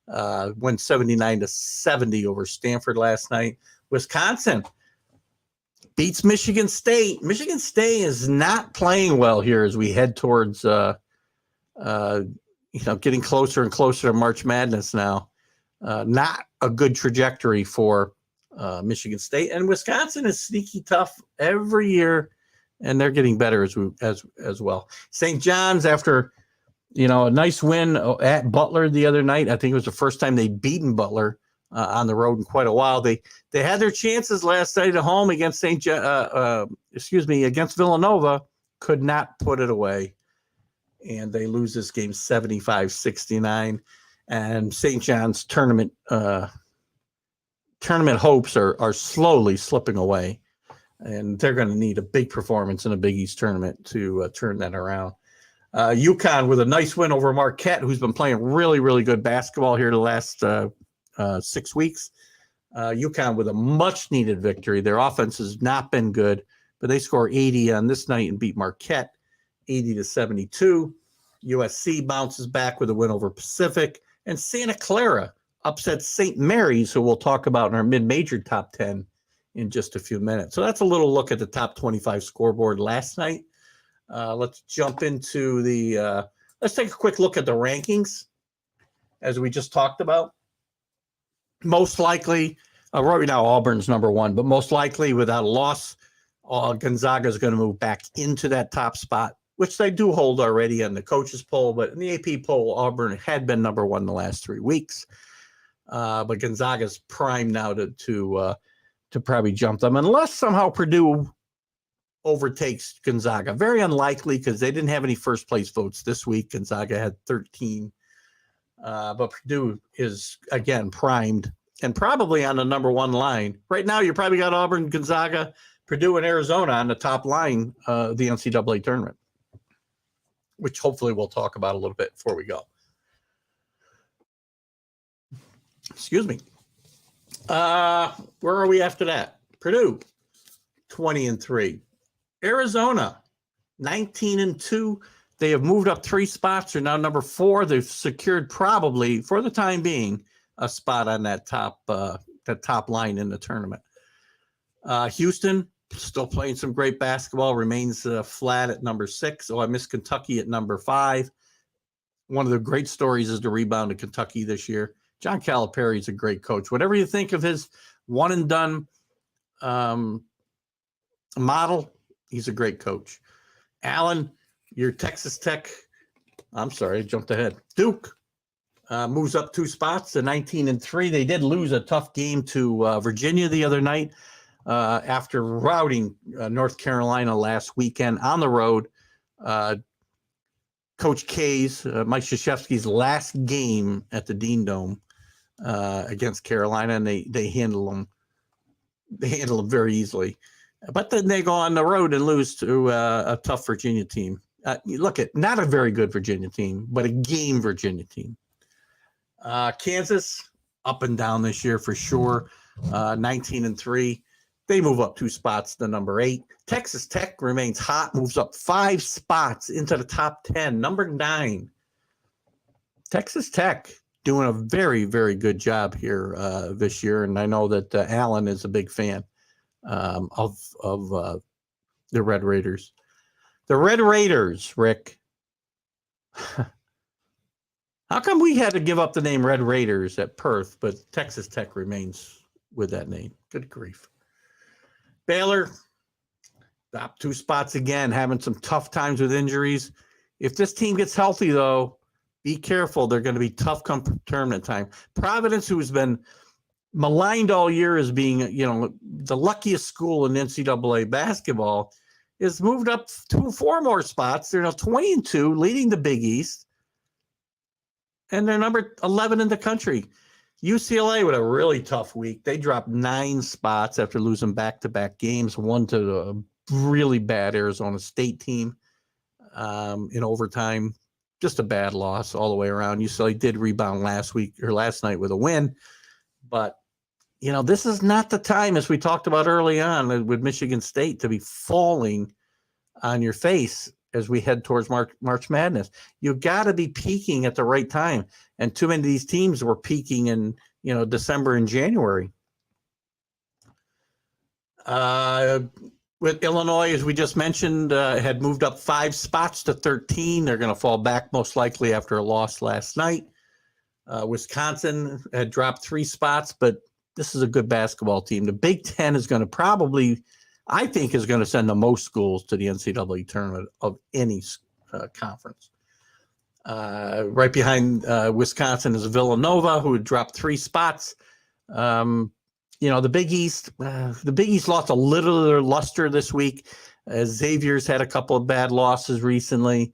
Went 79-70 over Stanford last night. Wisconsin beats Michigan State. Michigan State is not playing well here as we head towards getting closer and closer to March Madness now. Not a good trajectory for Michigan State, and Wisconsin is sneaky tough every year, and they're getting better as well. St. John's, after a nice win at Butler the other night, I think it was the first time they'd beaten Butler on the road in quite a while. They had their chances last night at home against against Villanova, could not put it away, and they lose this game 75-69. And St. John's tournament hopes are slowly slipping away, and they're going to need a big performance in a Big East tournament to turn that around. UConn with a nice win over Marquette, who's been playing really, really good basketball here the last 6 weeks. UConn with a much-needed victory. Their offense has not been good, but they score 80 on this night and beat Marquette 80-72. USC bounces back with a win over Pacific. And Santa Clara upsets St. Mary's, who we'll talk about in our mid-major top 10 in just a few minutes. So that's a little look at the top 25 scoreboard last night. Let's jump into let's take a quick look at the rankings, as we just talked about. Most likely, right now Auburn's number 1, but most likely without a loss, Gonzaga is going to move back into that top spot, which they do hold already on the coaches poll, but in the AP poll, Auburn had been number 1 the last 3 weeks. But Gonzaga's primed now to probably jump them, unless somehow Purdue overtakes Gonzaga. Very unlikely, because they didn't have any first place votes this week. Gonzaga had 13. But Purdue is, again, primed and probably on the number 1 line. Right now, you probably got Auburn, Gonzaga, Purdue, and Arizona on the top line of the NCAA tournament, which hopefully we'll talk about a little bit before we go. Excuse me. Where are we after that? Purdue, 20-3. Arizona, 19-2. They have moved up 3 spots. They're now number 4. They've secured, probably for the time being, a spot on that top line in the tournament. Houston, still playing some great basketball, remains flat at number 6. I missed Kentucky at number 5. One of the great stories is the rebound of Kentucky this year. John Calipari is a great coach. Whatever you think of his one-and-done Model, he's a great coach. Allen, your Texas Tech, I'm sorry, I jumped ahead. Duke moves up 2 spots to 19-3. They did lose a tough game to Virginia the other night after routing North Carolina last weekend on the road. Coach K's, Mike Krzyzewski's last game at the Dean Dome against Carolina, and they handle them. They handle them very easily. But then they go on the road and lose to a tough Virginia team. Look at not a very good Virginia team, but a game Virginia team. Kansas up and down this year for sure. 19-3. They move up 2 spots to number 8. Texas Tech remains hot, moves up 5 spots into the top 10. Number 9. Texas Tech doing a very, very good job here this year, and I know that Allen is a big fan of the Red Raiders. The Red Raiders, Rick. How come we had to give up the name Red Raiders at Perth, but Texas Tech remains with that name? Good grief. Baylor, up 2 spots again, having some tough times with injuries. If this team gets healthy, though, be careful. They're going to be tough come tournament time. Providence, who's been maligned all year as being, the luckiest school in NCAA basketball, is moved up 4 more spots. They're now 20-2, leading the Big East, and they're number 11 in the country. UCLA with a really tough week. They dropped 9 spots after losing back-to-back games, one to a really bad Arizona State team in overtime. Just a bad loss all the way around. UCLA did rebound last night with a win, but this is not the time, as we talked about early on with Michigan State, to be falling on your face as we head towards March Madness. You got to be peaking at the right time, and too many of these teams were peaking in December and January. With Illinois, as we just mentioned, had moved up 5 spots to 13. They're going to fall back most likely after a loss last night. Wisconsin had dropped 3 spots, but this is a good basketball team. The Big Ten is going to probably, I think, is going to send the most schools to the NCAA tournament of any conference. Right behind Wisconsin is Villanova, who had dropped 3 spots. The Big East lost a little luster this week. Xavier's had a couple of bad losses recently.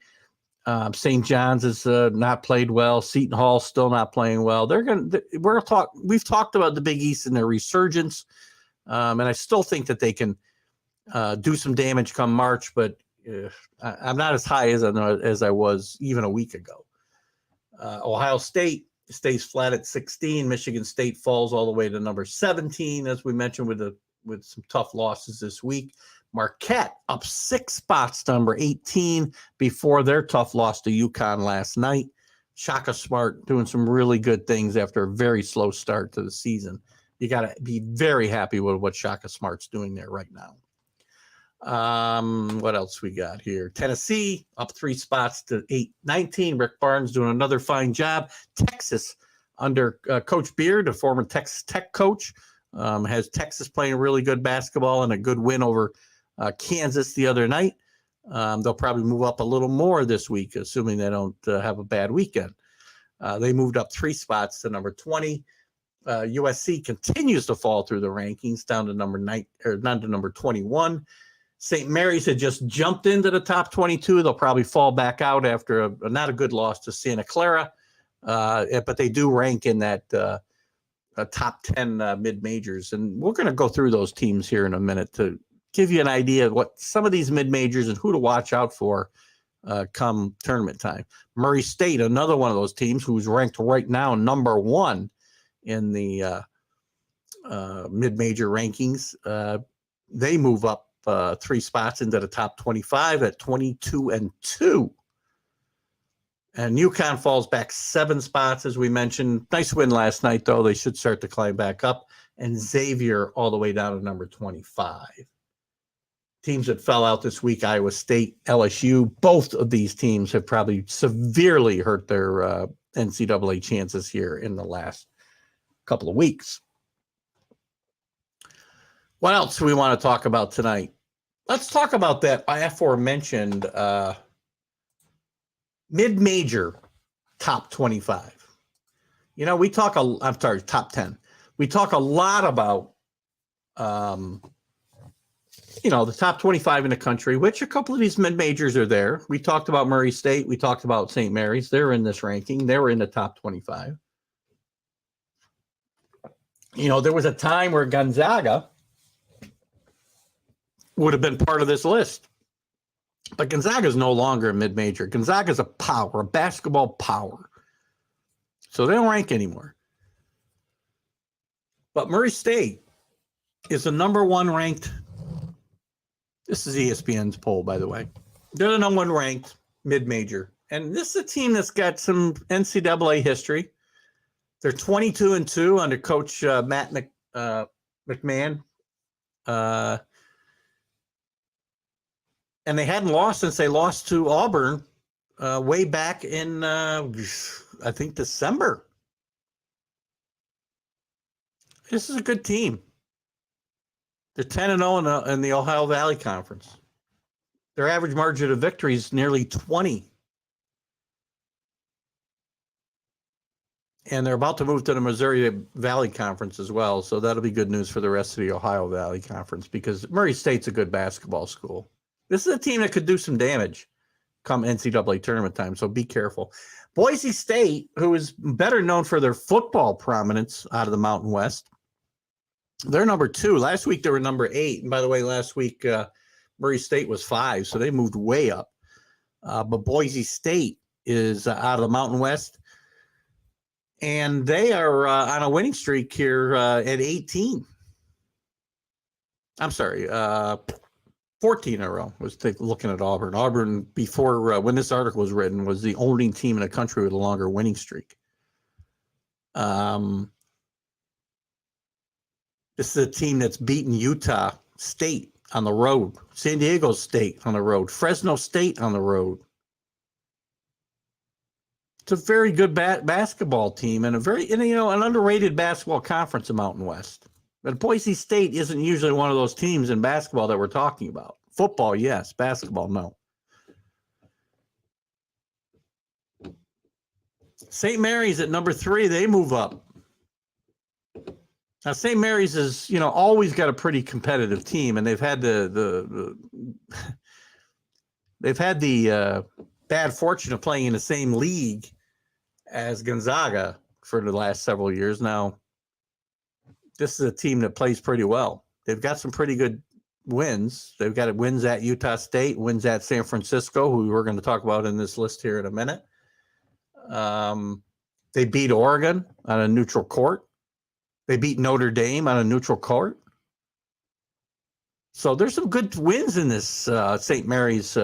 St. John's has not played well. Seton Hall's still not playing well. We've talked about the Big East and their resurgence, and I still think that they can do some damage come March, but I'm not as high as I was even a week ago. Ohio State stays flat at 16. Michigan State falls all the way to number 17, as we mentioned, with some tough losses this week. Marquette up 6 spots to number 18 before their tough loss to UConn last night. Shaka Smart doing some really good things after a very slow start to the season. You got to be very happy with what Shaka Smart's doing there right now. What else we got here? Tennessee up 3 spots to 19. Rick Barnes doing another fine job. Texas under Coach Beard, a former Texas Tech coach, has Texas playing really good basketball and a good win over Kansas the other night. They'll probably move up a little more this week, assuming they don't have a bad weekend. They moved up 3 spots to number 20. USC continues to fall through the rankings down to number 21. St. Mary's had just jumped into the top 22. They'll probably fall back out after not a good loss to Santa Clara, but they do rank in that top 10 mid-majors. And we're going to go through those teams here in a minute to give you an idea of what some of these mid-majors and who to watch out for come tournament time. Murray State, another one of those teams who's ranked right now number 1 in the mid-major rankings. They move up 3 spots into the top 25 at 22-2. And UConn falls back 7 spots, as we mentioned. Nice win last night, though. They should start to climb back up. And Xavier all the way down to number 25. Teams that fell out this week, Iowa State, LSU, both of these teams have probably severely hurt their NCAA chances here in the last couple of weeks. What else do we want to talk about tonight? Let's talk about that aforementioned mid-major top 25. Top 10. We talk a lot about, the top 25 in the country, which a couple of these mid-majors are there. We talked about Murray State. We talked about St. Mary's. They're in this ranking. They were in the top 25. There was a time where Gonzaga would have been part of this list. But Gonzaga is no longer a mid-major. Gonzaga is a basketball power. So they don't rank anymore. But Murray State is the number one ranked. This is ESPN's poll, by the way. They're the number one ranked mid-major. And this is a team that's got some NCAA history. They're 22-2 under Coach Matt McMahon. And they hadn't lost since they lost to Auburn way back in, I think, December. This is a good team. They're 10-0 in the Ohio Valley Conference. Their average margin of victory is nearly 20. And they're about to move to the Missouri Valley Conference as well. So that'll be good news for the rest of the Ohio Valley Conference because Murray State's a good basketball school. This is a team that could do some damage come NCAA tournament time, so be careful. Boise State, who is better known for their football prominence out of the Mountain West, they're number 2. Last week, they were number 8. And by the way, last week, Murray State was 5, so they moved way up. But Boise State is out of the Mountain West, and they are on a winning streak here at 18. I'm sorry, 14 in a row. Looking at Auburn. Auburn, before when this article was written, was the only team in the country with a longer winning streak. This is a team that's beaten Utah State on the road, San Diego State on the road, Fresno State on the road. It's a very good basketball team and an underrated basketball conference in Mountain West. But Boise State isn't usually one of those teams in basketball that we're talking about. Football, yes. Basketball, no. St. Mary's at number 3. They move up. Now, St. Mary's is, always got a pretty competitive team, and they've had the bad fortune of playing in the same league as Gonzaga for the last several years. Now, this is a team that plays pretty well. They've got some pretty good wins. They've got wins at Utah State, wins at San Francisco, who we're going to talk about in this list here in a minute. They beat Oregon on a neutral court. They beat Notre Dame on a neutral court. So there's some good wins in this St. Mary's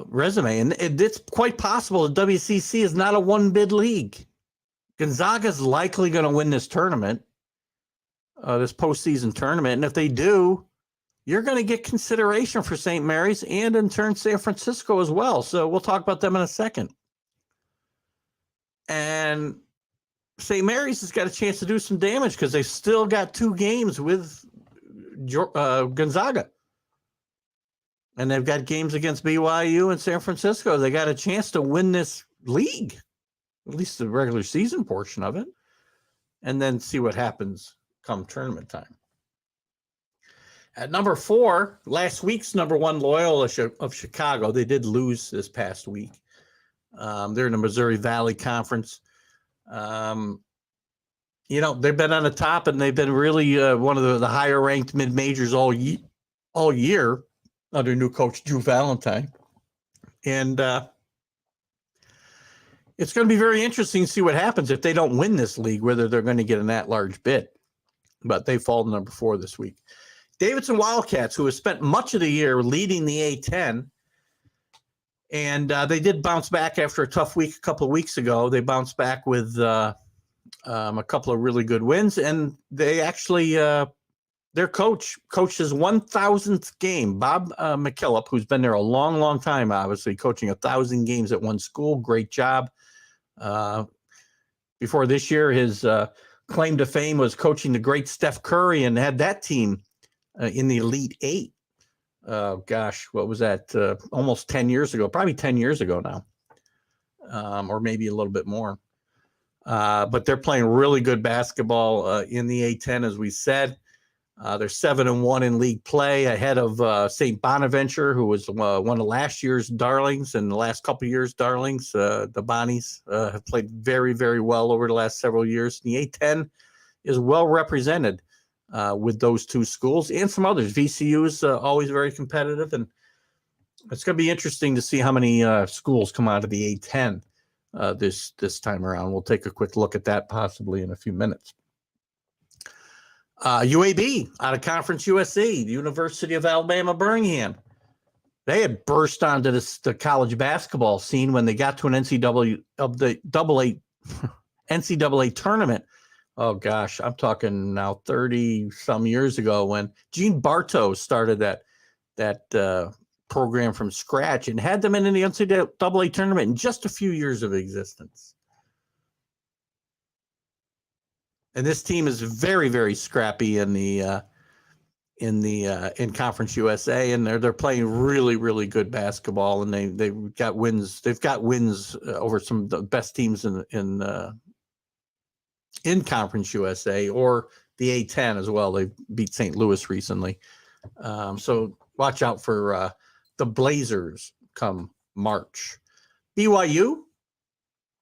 resume. And it's quite possible the WCC is not a one-bid league. Gonzaga's likely going to win this tournament, this postseason tournament. And if they do, you're going to get consideration for St. Mary's and in turn San Francisco as well. So we'll talk about them in a second. And St. Mary's has got a chance to do some damage because they've still got 2 games with Gonzaga. And they've got games against BYU and San Francisco. They got a chance to win this league, at least the regular season portion of it, and then see what happens come tournament time. At number 4, last week's number 1, Loyola of Chicago. They did lose this past week. They're in the Missouri Valley Conference. They've been on the top, and they've been really one of the higher ranked mid majors all year under new coach Drew Valentine. And it's going to be very interesting to see what happens if they don't win this league, whether they're going to get an at-large bid. But they fall to number 4 this week. Davidson Wildcats, who has spent much of the year leading the A-10, and they did bounce back after a tough week a couple of weeks ago. They bounced back with a couple of really good wins, and they actually their coached his 1,000th game, Bob McKillop, who's been there a long, long time, obviously, coaching 1,000 games at one school. Great job. Before this year, his claim to fame was coaching the great Steph Curry and had that team in the Elite Eight. Gosh, what was that? Almost 10 years ago, probably 10 years ago now, or maybe a little bit more. But they're playing really good basketball in the A10, as we said. They're 7-1 in league play, ahead of St. Bonaventure, who was one of last year's darlings and the last couple of years' darlings. The Bonnies have played very, very well over the last several years. The A10 is well represented with those two schools and some others. VCU is always very competitive, and it's going to be interesting to see how many schools come out of the A10 this time around. We'll take a quick look at that possibly in a few minutes. UAB out of Conference USA, the University of Alabama, Birmingham. They had burst onto the college basketball scene when they got to an NCAA tournament. Oh gosh, I'm talking now 30 some years ago when Gene Bartow started that program from scratch and had them in the NCAA tournament in just a few years of existence. And this team is very, very scrappy in Conference USA, and they're playing really, really good basketball, and they've got wins. They've got wins over some of the best teams in Conference USA or the A10 as well. They beat St. Louis recently, so watch out for the Blazers come March. BYU,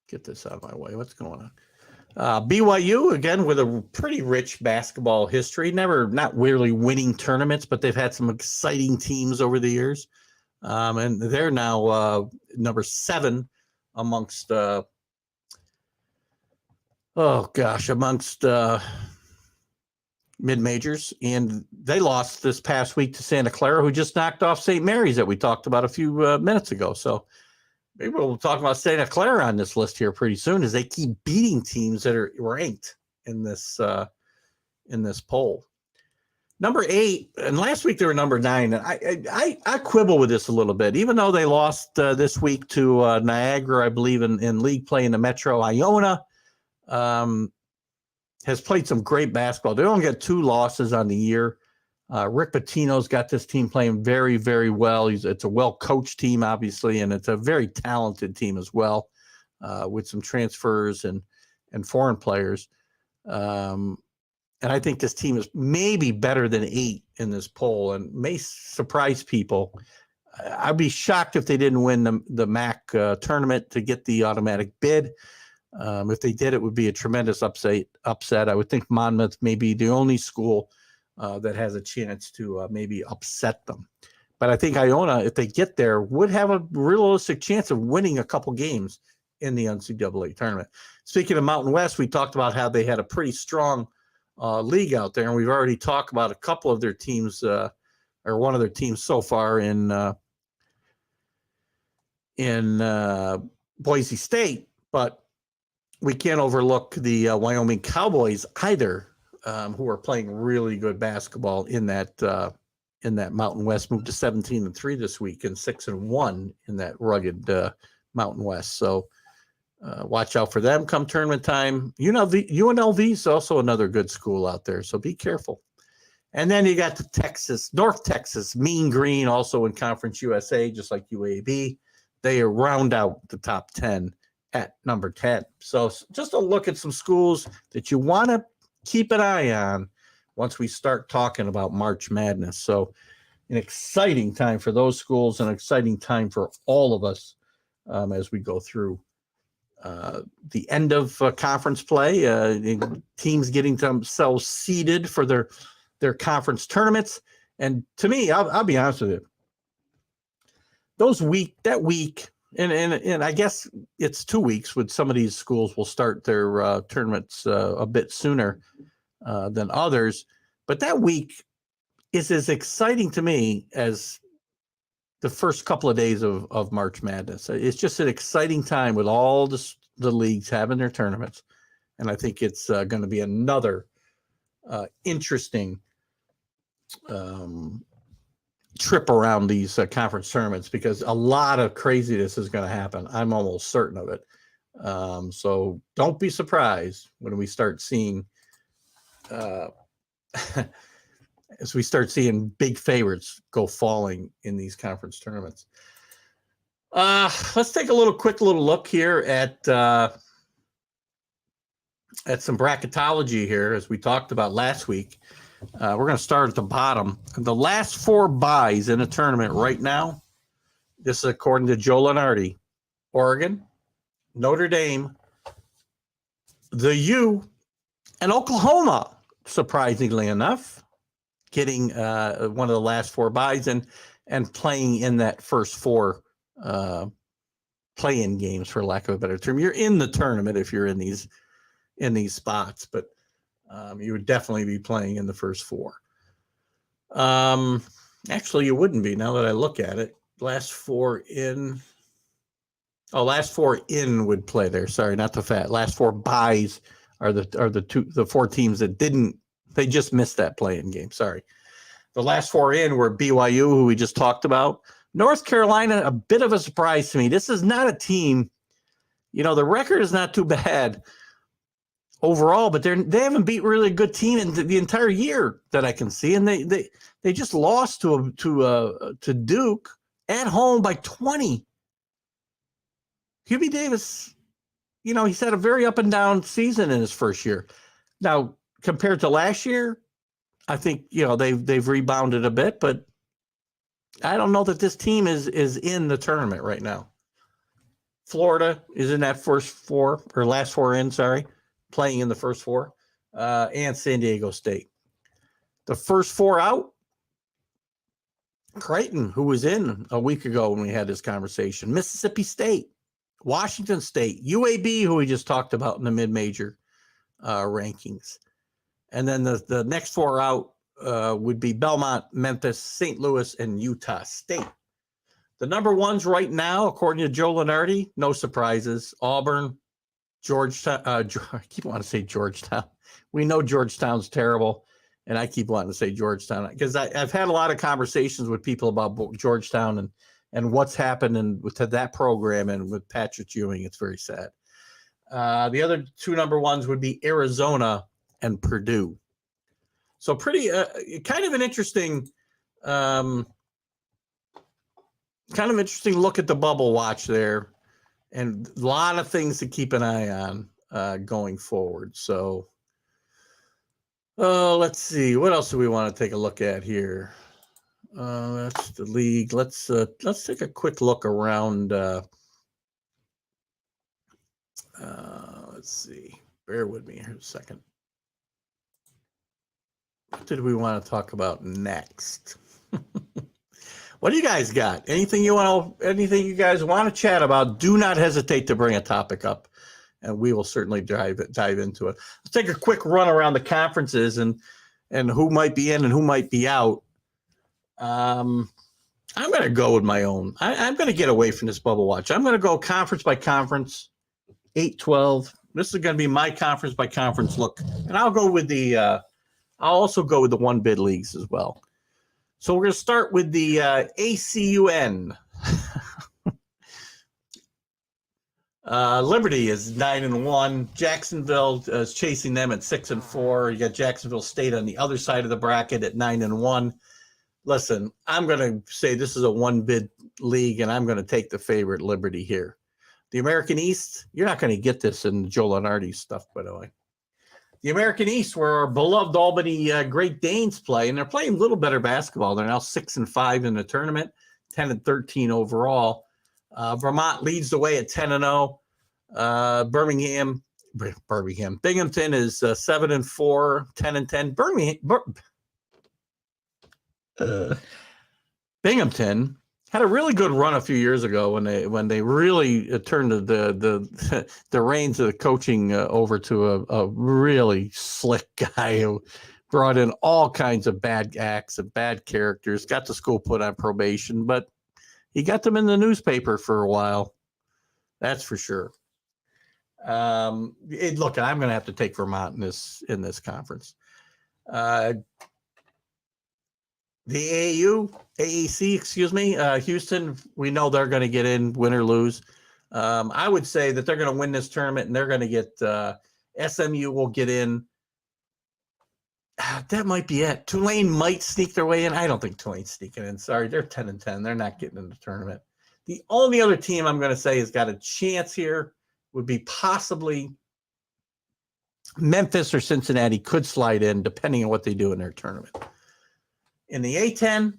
get this out of my way. What's going on? BYU, again, with a pretty rich basketball history, not really winning tournaments, but they've had some exciting teams over the years. And they're now number 7 amongst mid-majors. And they lost this past week to Santa Clara, who just knocked off St. Mary's that we talked about a few minutes ago. So maybe we'll talk about Santa Clara on this list here pretty soon, as they keep beating teams that are ranked in this poll. Number 8, and last week they were number 9. And I quibble with this a little bit, even though they lost this week to Niagara, I believe, in league play in the Metro. Iona has played some great basketball. They only got 2 losses on the year. Rick Pitino's got this team playing very, very well. It's a well-coached team, obviously, and it's a very talented team as well, with some transfers and foreign players. And I think this team is maybe better than 8 in this poll and may surprise people. I'd be shocked if they didn't win the MAC tournament to get the automatic bid. If they did, it would be a tremendous upset. I would think Monmouth may be the only school that has a chance to maybe upset them. But I think Iona, if they get there, would have a realistic chance of winning a couple games in the NCAA tournament. Speaking of Mountain West, we talked about how they had a pretty strong league out there, and we've already talked about a couple of their teams, or one of their teams so far in Boise State. But we can't overlook the Wyoming Cowboys either, who are playing really good basketball in that Mountain West. Moved to 17-3 this week and 6-1 in that rugged Mountain West. So watch out for them come tournament time. UNLV is also another good school out there, so be careful. And then you got the North Texas, Mean Green, also in Conference USA, just like UAB. They round out the top 10 at number 10. So just a look at some schools that you want to keep an eye on once we start talking about March Madness. So an exciting time for those schools, an exciting time for all of us as we go through the end of conference play, teams getting themselves seeded for their conference tournaments. And to me, I'll be honest with you, that week, and I guess it's 2 weeks with some of these schools will start their tournaments a bit sooner than others. But that week is as exciting to me as the first couple of days of March Madness. It's just an exciting time with all the leagues having their tournaments. And I think it's going to be another interesting trip around these conference tournaments, because a lot of craziness is going to happen. I'm almost certain of it. So don't be surprised when we start seeing as we start seeing big favorites go falling in these conference tournaments. Let's take a quick little look here at some bracketology here, as we talked about last week. We're going to start at the bottom. The last 4 buys in a tournament right now, this is according to Joe Lunardi: Oregon, Notre Dame, the U, and Oklahoma, surprisingly enough, getting one of the last 4 buys and playing in that first 4 play-in games, for lack of a better term. You're in the tournament if you're in these spots, but you would definitely be playing in the first 4. Actually, you wouldn't be, now that I look at it. Last 4 in would play there. Sorry, not the last 4 buys are the 4 teams that they just missed that play-in game. Sorry. The last 4 in were BYU, who we just talked about. North Carolina, a bit of a surprise to me. This is not a team, the record is not too bad overall, but they haven't beat really a good team in the entire year that I can see, and they just lost to Duke at home by 20. Hubie Davis, he's had a very up and down season in his first year. Now, compared to last year, I think they've rebounded a bit, but I don't know that this team is in the tournament right now. Florida is in that first 4 or last 4 in, playing in the first 4, and San Diego State. The first 4 out, Creighton, who was in a week ago when we had this conversation, Mississippi State, Washington State, UAB, who we just talked about in the mid-major rankings. And then the next 4 out would be Belmont, Memphis, St. Louis, and Utah State. The number 1s right now, according to Joe Lunardi, no surprises: Auburn, Georgetown. I keep wanting to say Georgetown. We know Georgetown's terrible, and I keep wanting to say Georgetown because I've had a lot of conversations with people about Georgetown and what's happened to that program and with Patrick Ewing. It's very sad. The other 2 number 1s would be Arizona and Purdue. So pretty kind of an interesting look at the bubble watch there, and a lot of things to keep an eye on going forward. So let's see, what else do we want to take a look at here? That's the league. Let's take a quick look around. Let's see. Bear with me here a second. What did we want to talk about next? What do you guys got? Anything you guys want to chat about? Do not hesitate to bring a topic up, and we will certainly dive into it. Let's take a quick run around the conferences and who might be in and who might be out. I'm going to go with my own. I'm going to get away from this bubble watch. I'm going to go conference by conference, 8-12. This is going to be my conference by conference look, and I'll also go with the 1-bid leagues as well. So we're going to start with the ACUN. Liberty is 9-1. Jacksonville is chasing them at 6-4. You got Jacksonville State on the other side of the bracket at 9-1. Listen, I'm going to say this is a 1-bid league, and I'm going to take the favorite Liberty here. The American East, you're not going to get this in Joe Lunardi's stuff, by the way. The American East, where our beloved Albany Great Danes play, and they're playing a little better basketball. They're now 6-5 in the tournament, 10-13 overall. Vermont leads the way at 10-0. Binghamton is 7-4, 10-10. Binghamton had a really good run a few years ago when they really turned the reins of the coaching over to a really slick guy who brought in all kinds of bad acts and bad characters, got the school put on probation, but he got them in the newspaper for a while. That's for sure. Look, I'm going to have to take Vermont in this conference. The AAC, Houston, we know they're going to get in, win or lose. I would say that they're going to win this tournament, and they're going to get SMU will get in. That might be it. Tulane might sneak their way in. I don't think Tulane's sneaking in. Sorry, they're 10-10. They're not getting in the tournament. The only other team I'm going to say has got a chance here would be possibly Memphis or Cincinnati could slide in depending on what they do in their tournament. In the A10,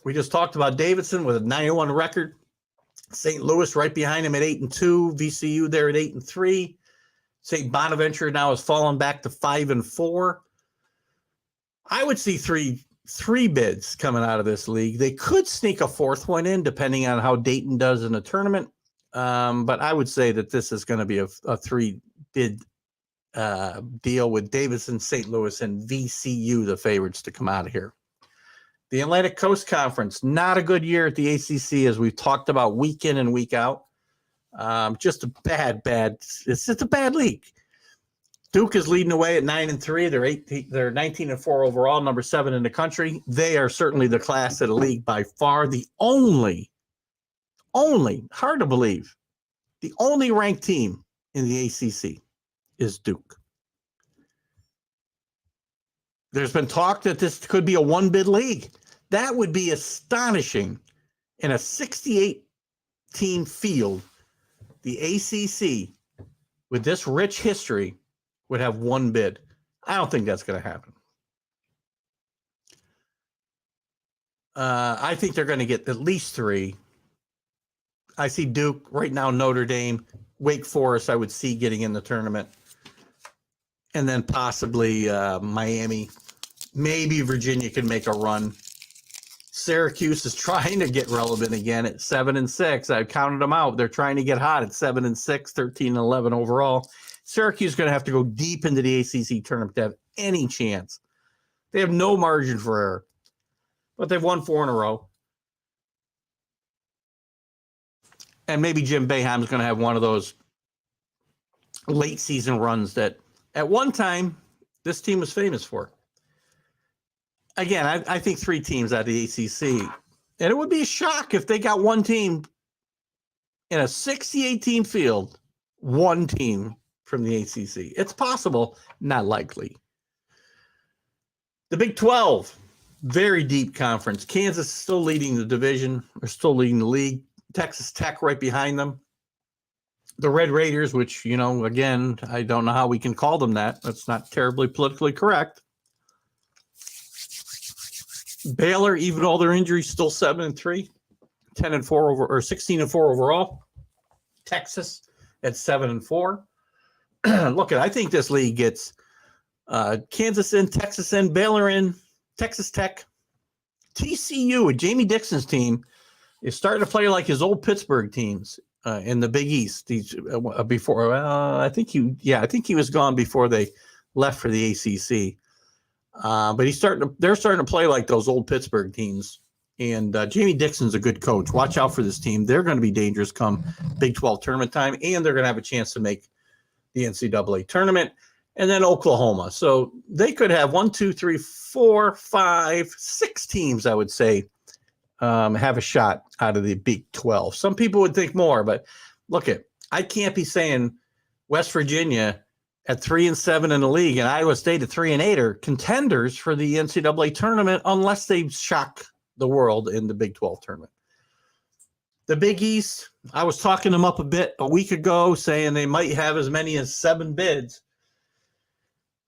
we just talked about Davidson with a 9-1 record. St. Louis right behind him at 8-2. VCU there at 8-3. St. Bonaventure now has fallen back to 5-4. I would see three bids coming out of this league. They could sneak a fourth one in depending on how Dayton does in the tournament. But I would say that this is going to be a 3-bid deal with Davidson, St. Louis, and VCU, the favorites to come out of here. The Atlantic Coast Conference, not a good year at the ACC, as we've talked about week in and week out. Just a bad. It's just a bad league. Duke is leading away at 9-3. They're 19-4 overall, number 7 in the country. They are certainly the class of the league by far. The only hard to believe, the only ranked team in the ACC is Duke. There's been talk that this could be a 1-bid league. That would be astonishing. In a 68-team field, the ACC, with this rich history, would have 1 bid. I don't think that's going to happen. I think they're going to get at least 3. I see Duke right now, Notre Dame, Wake Forest, I would see getting in the tournament. And then possibly Miami. Maybe Virginia can make a run. Syracuse is trying to get relevant again at 7-6. I counted them out. They're trying to get hot at 7-6, 13-11 overall. Syracuse is going to have to go deep into the ACC tournament to have any chance. They have no margin for error, but they've won 4 in a row. And maybe Jim Boeheim is going to have one of those late season runs that at one time this team was famous for. Again, I think 3 teams out of the ACC. And it would be a shock if they got 1 team in a 68-team field, 1 team from the ACC. It's possible, not likely. The Big 12, very deep conference. Kansas is still leading the division. They're still leading the league. Texas Tech right behind them. The Red Raiders, which, again, I don't know how we can call them that. That's not terribly politically correct. Baylor, even all their injuries, still 7-3, 10-4 over, or 16-4 overall. Texas at 7-4. Look, I think this league gets Kansas in, Texas in, Baylor in, Texas Tech, TCU with Jamie Dixon's team is starting to play like his old Pittsburgh teams in the Big East. He's before I think he was gone before they left for the ACC. But they're starting to play like those old Pittsburgh teams. And Jamie Dixon's a good coach. Watch out for this team. They're going to be dangerous come Big 12 tournament time, and they're going to have a chance to make the NCAA tournament. And then Oklahoma. So they could have 1, 2, 3, 4, 5, 6 teams, I would say, have a shot out of the Big 12. Some people would think more, but look I can't be saying West Virginia at 3-7 in the league and Iowa State at 3-8 are contenders for the NCAA tournament unless they shock the world in the Big 12 tournament. The Big East, I was talking them up a bit a week ago, saying they might have as many as 7 bids.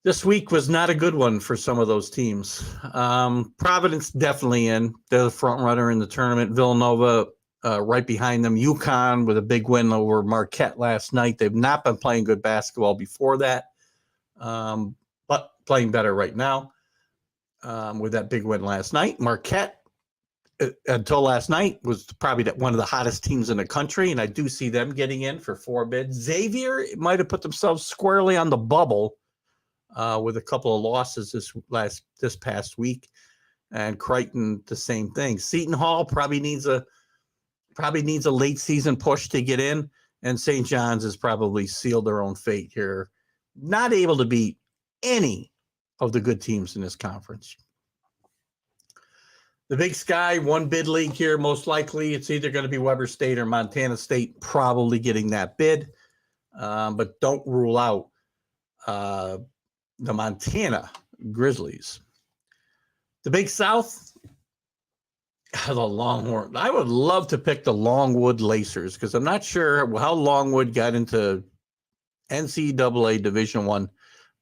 This week was not a good one for some of those teams. Providence definitely in. They're the front runner in the tournament. Villanova right behind them. UConn with a big win over Marquette last night. They've not been playing good basketball before that, but playing better right now with that big win last night. Marquette, until last night, was probably one of the hottest teams in the country, and I do see them getting in for 4 bids. Xavier might have put themselves squarely on the bubble with a couple of losses this past week, and Creighton the same thing. Seton Hall probably needs a late season push to get in, and St. John's has probably sealed their own fate here, not able to beat any of the good teams in this conference. The Big Sky, 1 bid league here, most likely. It's either going to be Weber State or Montana State, probably getting that bid, but don't rule out the Montana Grizzlies. The Big South, the Longhorn. I would love to pick the Longwood Lacers because I'm not sure how Longwood got into NCAA Division I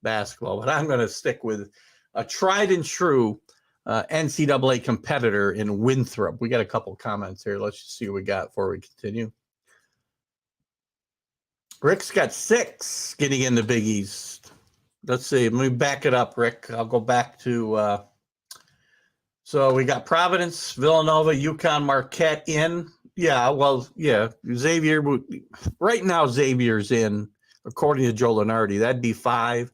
basketball, but I'm going to stick with a tried and true NCAA competitor in Winthrop. We got a couple comments here. Let's just see what we got before we continue. Rick's got 6 getting in the Big East. Let's see. Let me back it up, Rick. I'll go back to so we got Providence, Villanova, UConn, Marquette in. Yeah, well, yeah. Xavier, right now Xavier's in, according to Joe Lenardi. That'd be 5.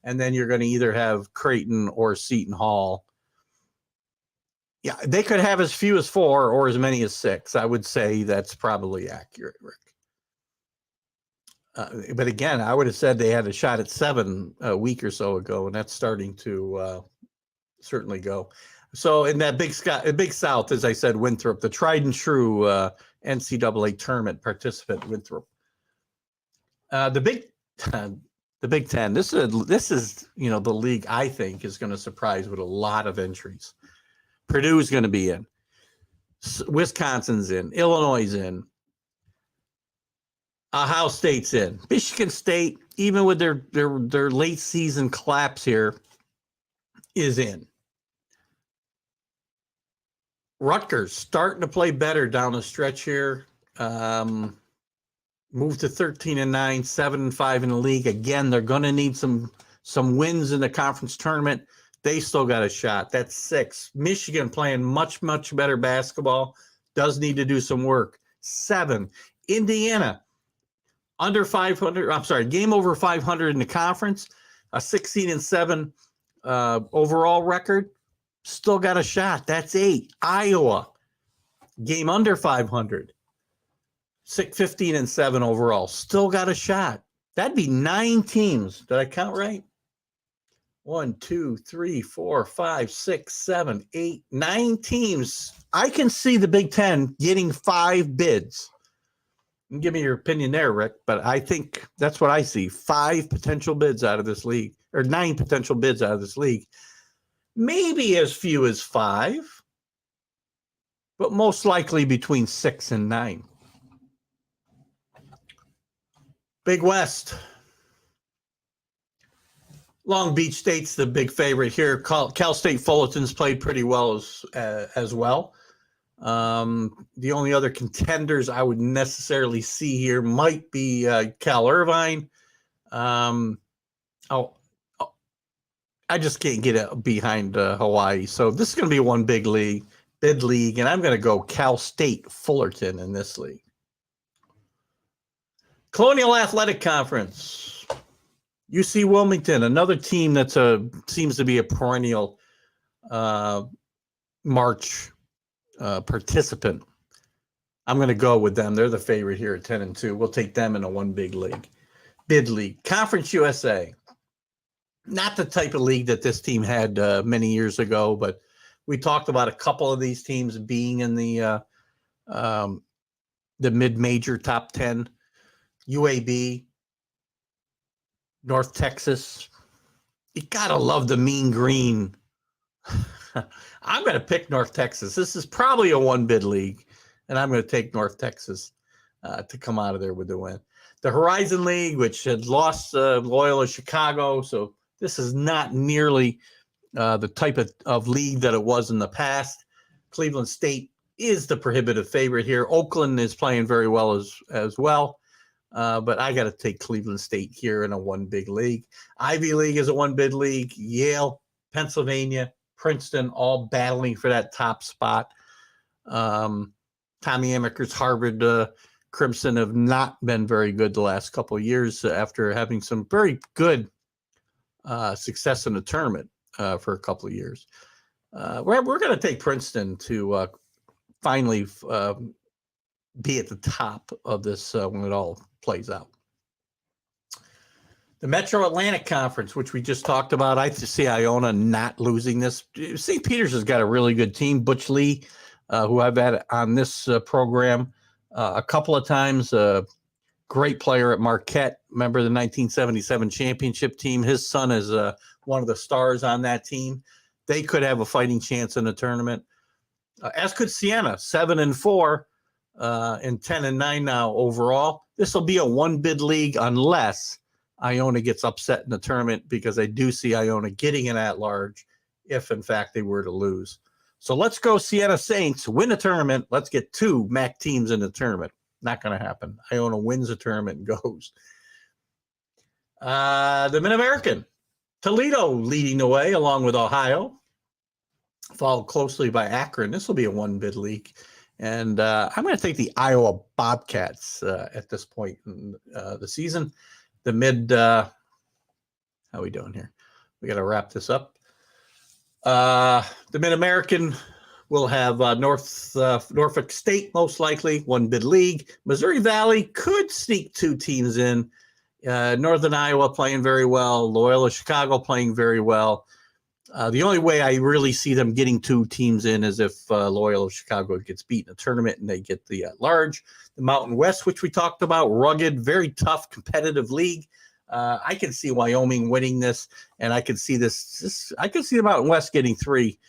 And then you're going to either have Creighton or Seton Hall. Yeah, they could have as few as 4 or as many as 6. I would say that's probably accurate, Rick. But again, I would have said they had a shot at 7 a week or so ago, and that's starting to certainly go. So in that Big South, as I said, Winthrop, the tried and true NCAA tournament participant, Winthrop. The Big Ten. This is the league I think is going to surprise with a lot of entries. Purdue's going to be in. Wisconsin's in. Illinois is in. Ohio State's in. Michigan State, even with their late season collapse here, is in. Rutgers starting to play better down the stretch here. Moved to 13-9, 7-5 in the league. Again, they're going to need some wins in the conference tournament. They still got a shot. That's 6. Michigan playing much, much better basketball. Does need to do some work. 7. Indiana, under 500. I'm sorry, game over 500 in the conference. A 16-7 overall record. Still got a shot. That's 8. Iowa, game under 500. 15-7 overall. Still got a shot. That'd be 9 teams. Did I count right? 1, 2, 3, 4, 5, 6, 7, 8, 9 teams. I can see the Big Ten getting 5 bids. Give me your opinion there, Rick, but I think that's what I see. 5 potential bids out of this league, or 9 potential bids out of this league. Maybe as few as 5, but most likely between 6 and 9. Big West. Long Beach State's the big favorite here. Cal State Fullerton's played pretty well as well. The only other contenders I would necessarily see here might be Cal Irvine. I just can't get it behind Hawaii. So this is going to be one bid league, and I'm going to go Cal State Fullerton in this league. Colonial Athletic Conference. UC Wilmington, another team that seems to be a perennial March participant. I'm going to go with them. They're the favorite here at 10-2. We'll take them in a one bid league. Conference USA. Not the type of league that this team had many years ago, but we talked about a couple of these teams being in the mid-major top 10. UAB, North Texas. You gotta love the mean green. I'm going to pick North Texas. This is probably a one bid league, and I'm going to take North Texas to come out of there with the win. The Horizon League, which had lost Loyola Chicago, so this is not nearly the type of league that it was in the past. Cleveland State is the prohibitive favorite here. Oakland is playing very well as well. But I got to take Cleveland State here in a one big league. Ivy League is a one bid league. Yale, Pennsylvania, Princeton, all battling for that top spot. Tommy Amaker's Harvard Crimson have not been very good the last couple of years after having some very good success in the tournament for a couple of years. We're going to take Princeton to finally be at the top of this when it all plays out. The Metro Atlantic Conference, which we just talked about, I see Iona not losing this. St. Peter's has got a really good team. Butch Lee, who I've had on this program a couple of times, great player at Marquette. Remember the 1977 championship team? His son is one of the stars on that team. They could have a fighting chance in the tournament. As could Siena, 7-4 and 10-9 now overall. This will be a one-bid league unless Iona gets upset in the tournament, because I do see Iona getting an at-large if, in fact, they were to lose. So let's go Siena Saints, win a tournament. Let's get 2 MAC teams in the tournament. Not going to happen. Iona wins the tournament and goes. The Mid-American, Toledo leading the way along with Ohio, followed closely by Akron. This will be a one-bid league. And I'm going to take the Iowa Bobcats at this point in the season. The mid, how are we doing here? We got to wrap this up. The Mid-American will have Norfolk State, most likely, one-bid league. Missouri Valley could sneak 2 teams in. Northern Iowa playing very well. Loyola Chicago playing very well. The only way I really see them getting 2 teams in is if Loyola Chicago gets beat in a tournament and they get the at-large. The Mountain West, which we talked about, rugged, very tough, competitive league. I can see Wyoming winning this, and I can see this. I can see the Mountain West getting three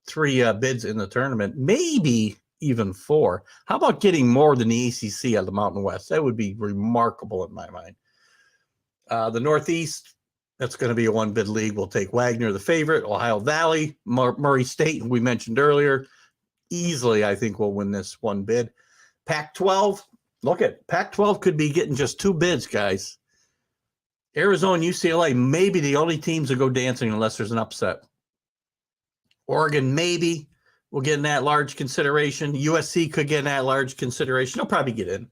bids in the tournament, maybe even 4. How about getting more than the ACC out of the Mountain West? That would be remarkable in my mind. The Northeast, that's going to be a one-bid league. We'll take Wagner, the favorite. Ohio Valley, Murray State, we mentioned earlier. Easily, I think we'll win this one bid. Pac-12, look at Pac-12 could be getting just 2 bids, guys. Arizona, UCLA, maybe the only teams that go dancing unless there's an upset. Oregon, maybe will get an at-large consideration. USC could get an at-large consideration. They'll probably get in.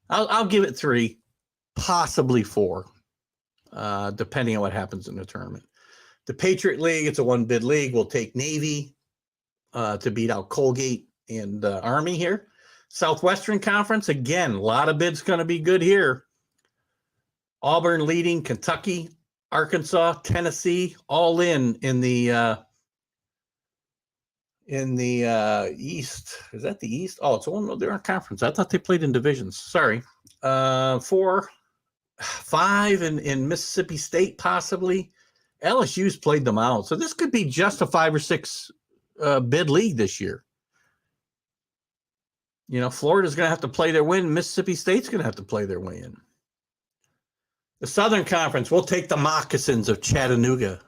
I'll give it 3, possibly 4. Depending on what happens in the tournament. The Patriot League, it's a one-bid league. We'll take Navy to beat out Colgate and Army here. Southwestern Conference, again, a lot of bids going to be good here. Auburn leading, Kentucky, Arkansas, Tennessee, all in the East. Is that the East? Oh, it's one. They're in conference. I thought they played in divisions. Sorry. 4, 5 in Mississippi State, possibly. LSU's played them out. So this could be just a 5 or 6 bid league this year. You know, Florida's going to have to play their win. Mississippi State's going to have to play their way in. The Southern Conference, we'll take the Moccasins of Chattanooga.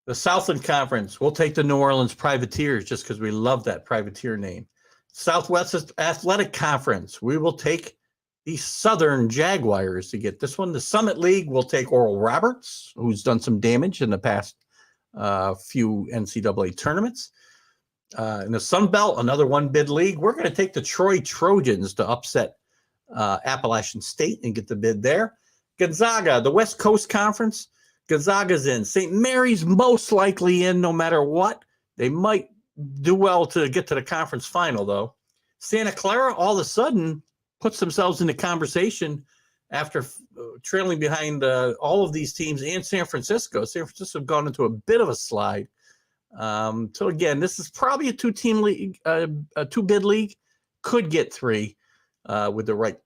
The Southland Conference, we'll take the New Orleans Privateers just because we love that Privateer name. Southwest Athletic Conference, we will take the Southern Jaguars to get this one. The Summit League will take Oral Roberts, who's done some damage in the past few NCAA tournaments. In the Sun Belt, another one-bid league. We're going to take the Troy Trojans to upset Appalachian State and get the bid there. Gonzaga, the West Coast Conference, Gonzaga's in. St. Mary's most likely in no matter what. They might do well to get to the conference final, though. Santa Clara, all of a sudden, puts themselves in the conversation after trailing behind all of these teams and San Francisco. San Francisco have gone into a bit of a slide. So again, this is probably a 2-team league, a 2-bid league. Could get 3 with the right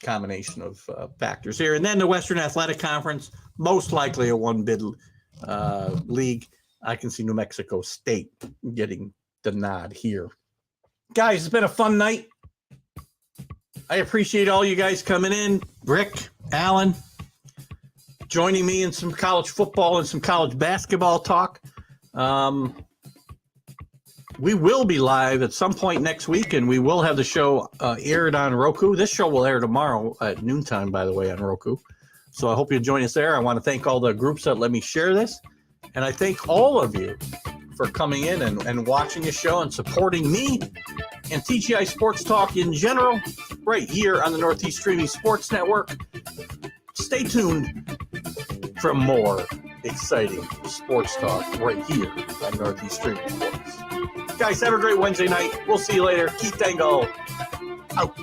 combination of factors here. And then the Western Athletic Conference, most likely a 1-bid league. I can see New Mexico State getting the nod here. Guys, it's been a fun night. I appreciate all you guys coming in. Rick, Alan, joining me in some college football and some college basketball talk. We will be live at some point next week, and we will have the show aired on Roku. This show will air tomorrow at noontime, by the way, on Roku. So I hope you'll join us there. I want to thank all the groups that let me share this. And I thank all of you for coming in and watching the show and supporting me and TGI Sports Talk in general right here on the Northeast Streaming Sports Network. Stay tuned for more exciting sports talk right here on Northeast Streaming Sports. Guys, have a great Wednesday night. We'll see you later. Keith Dangle out.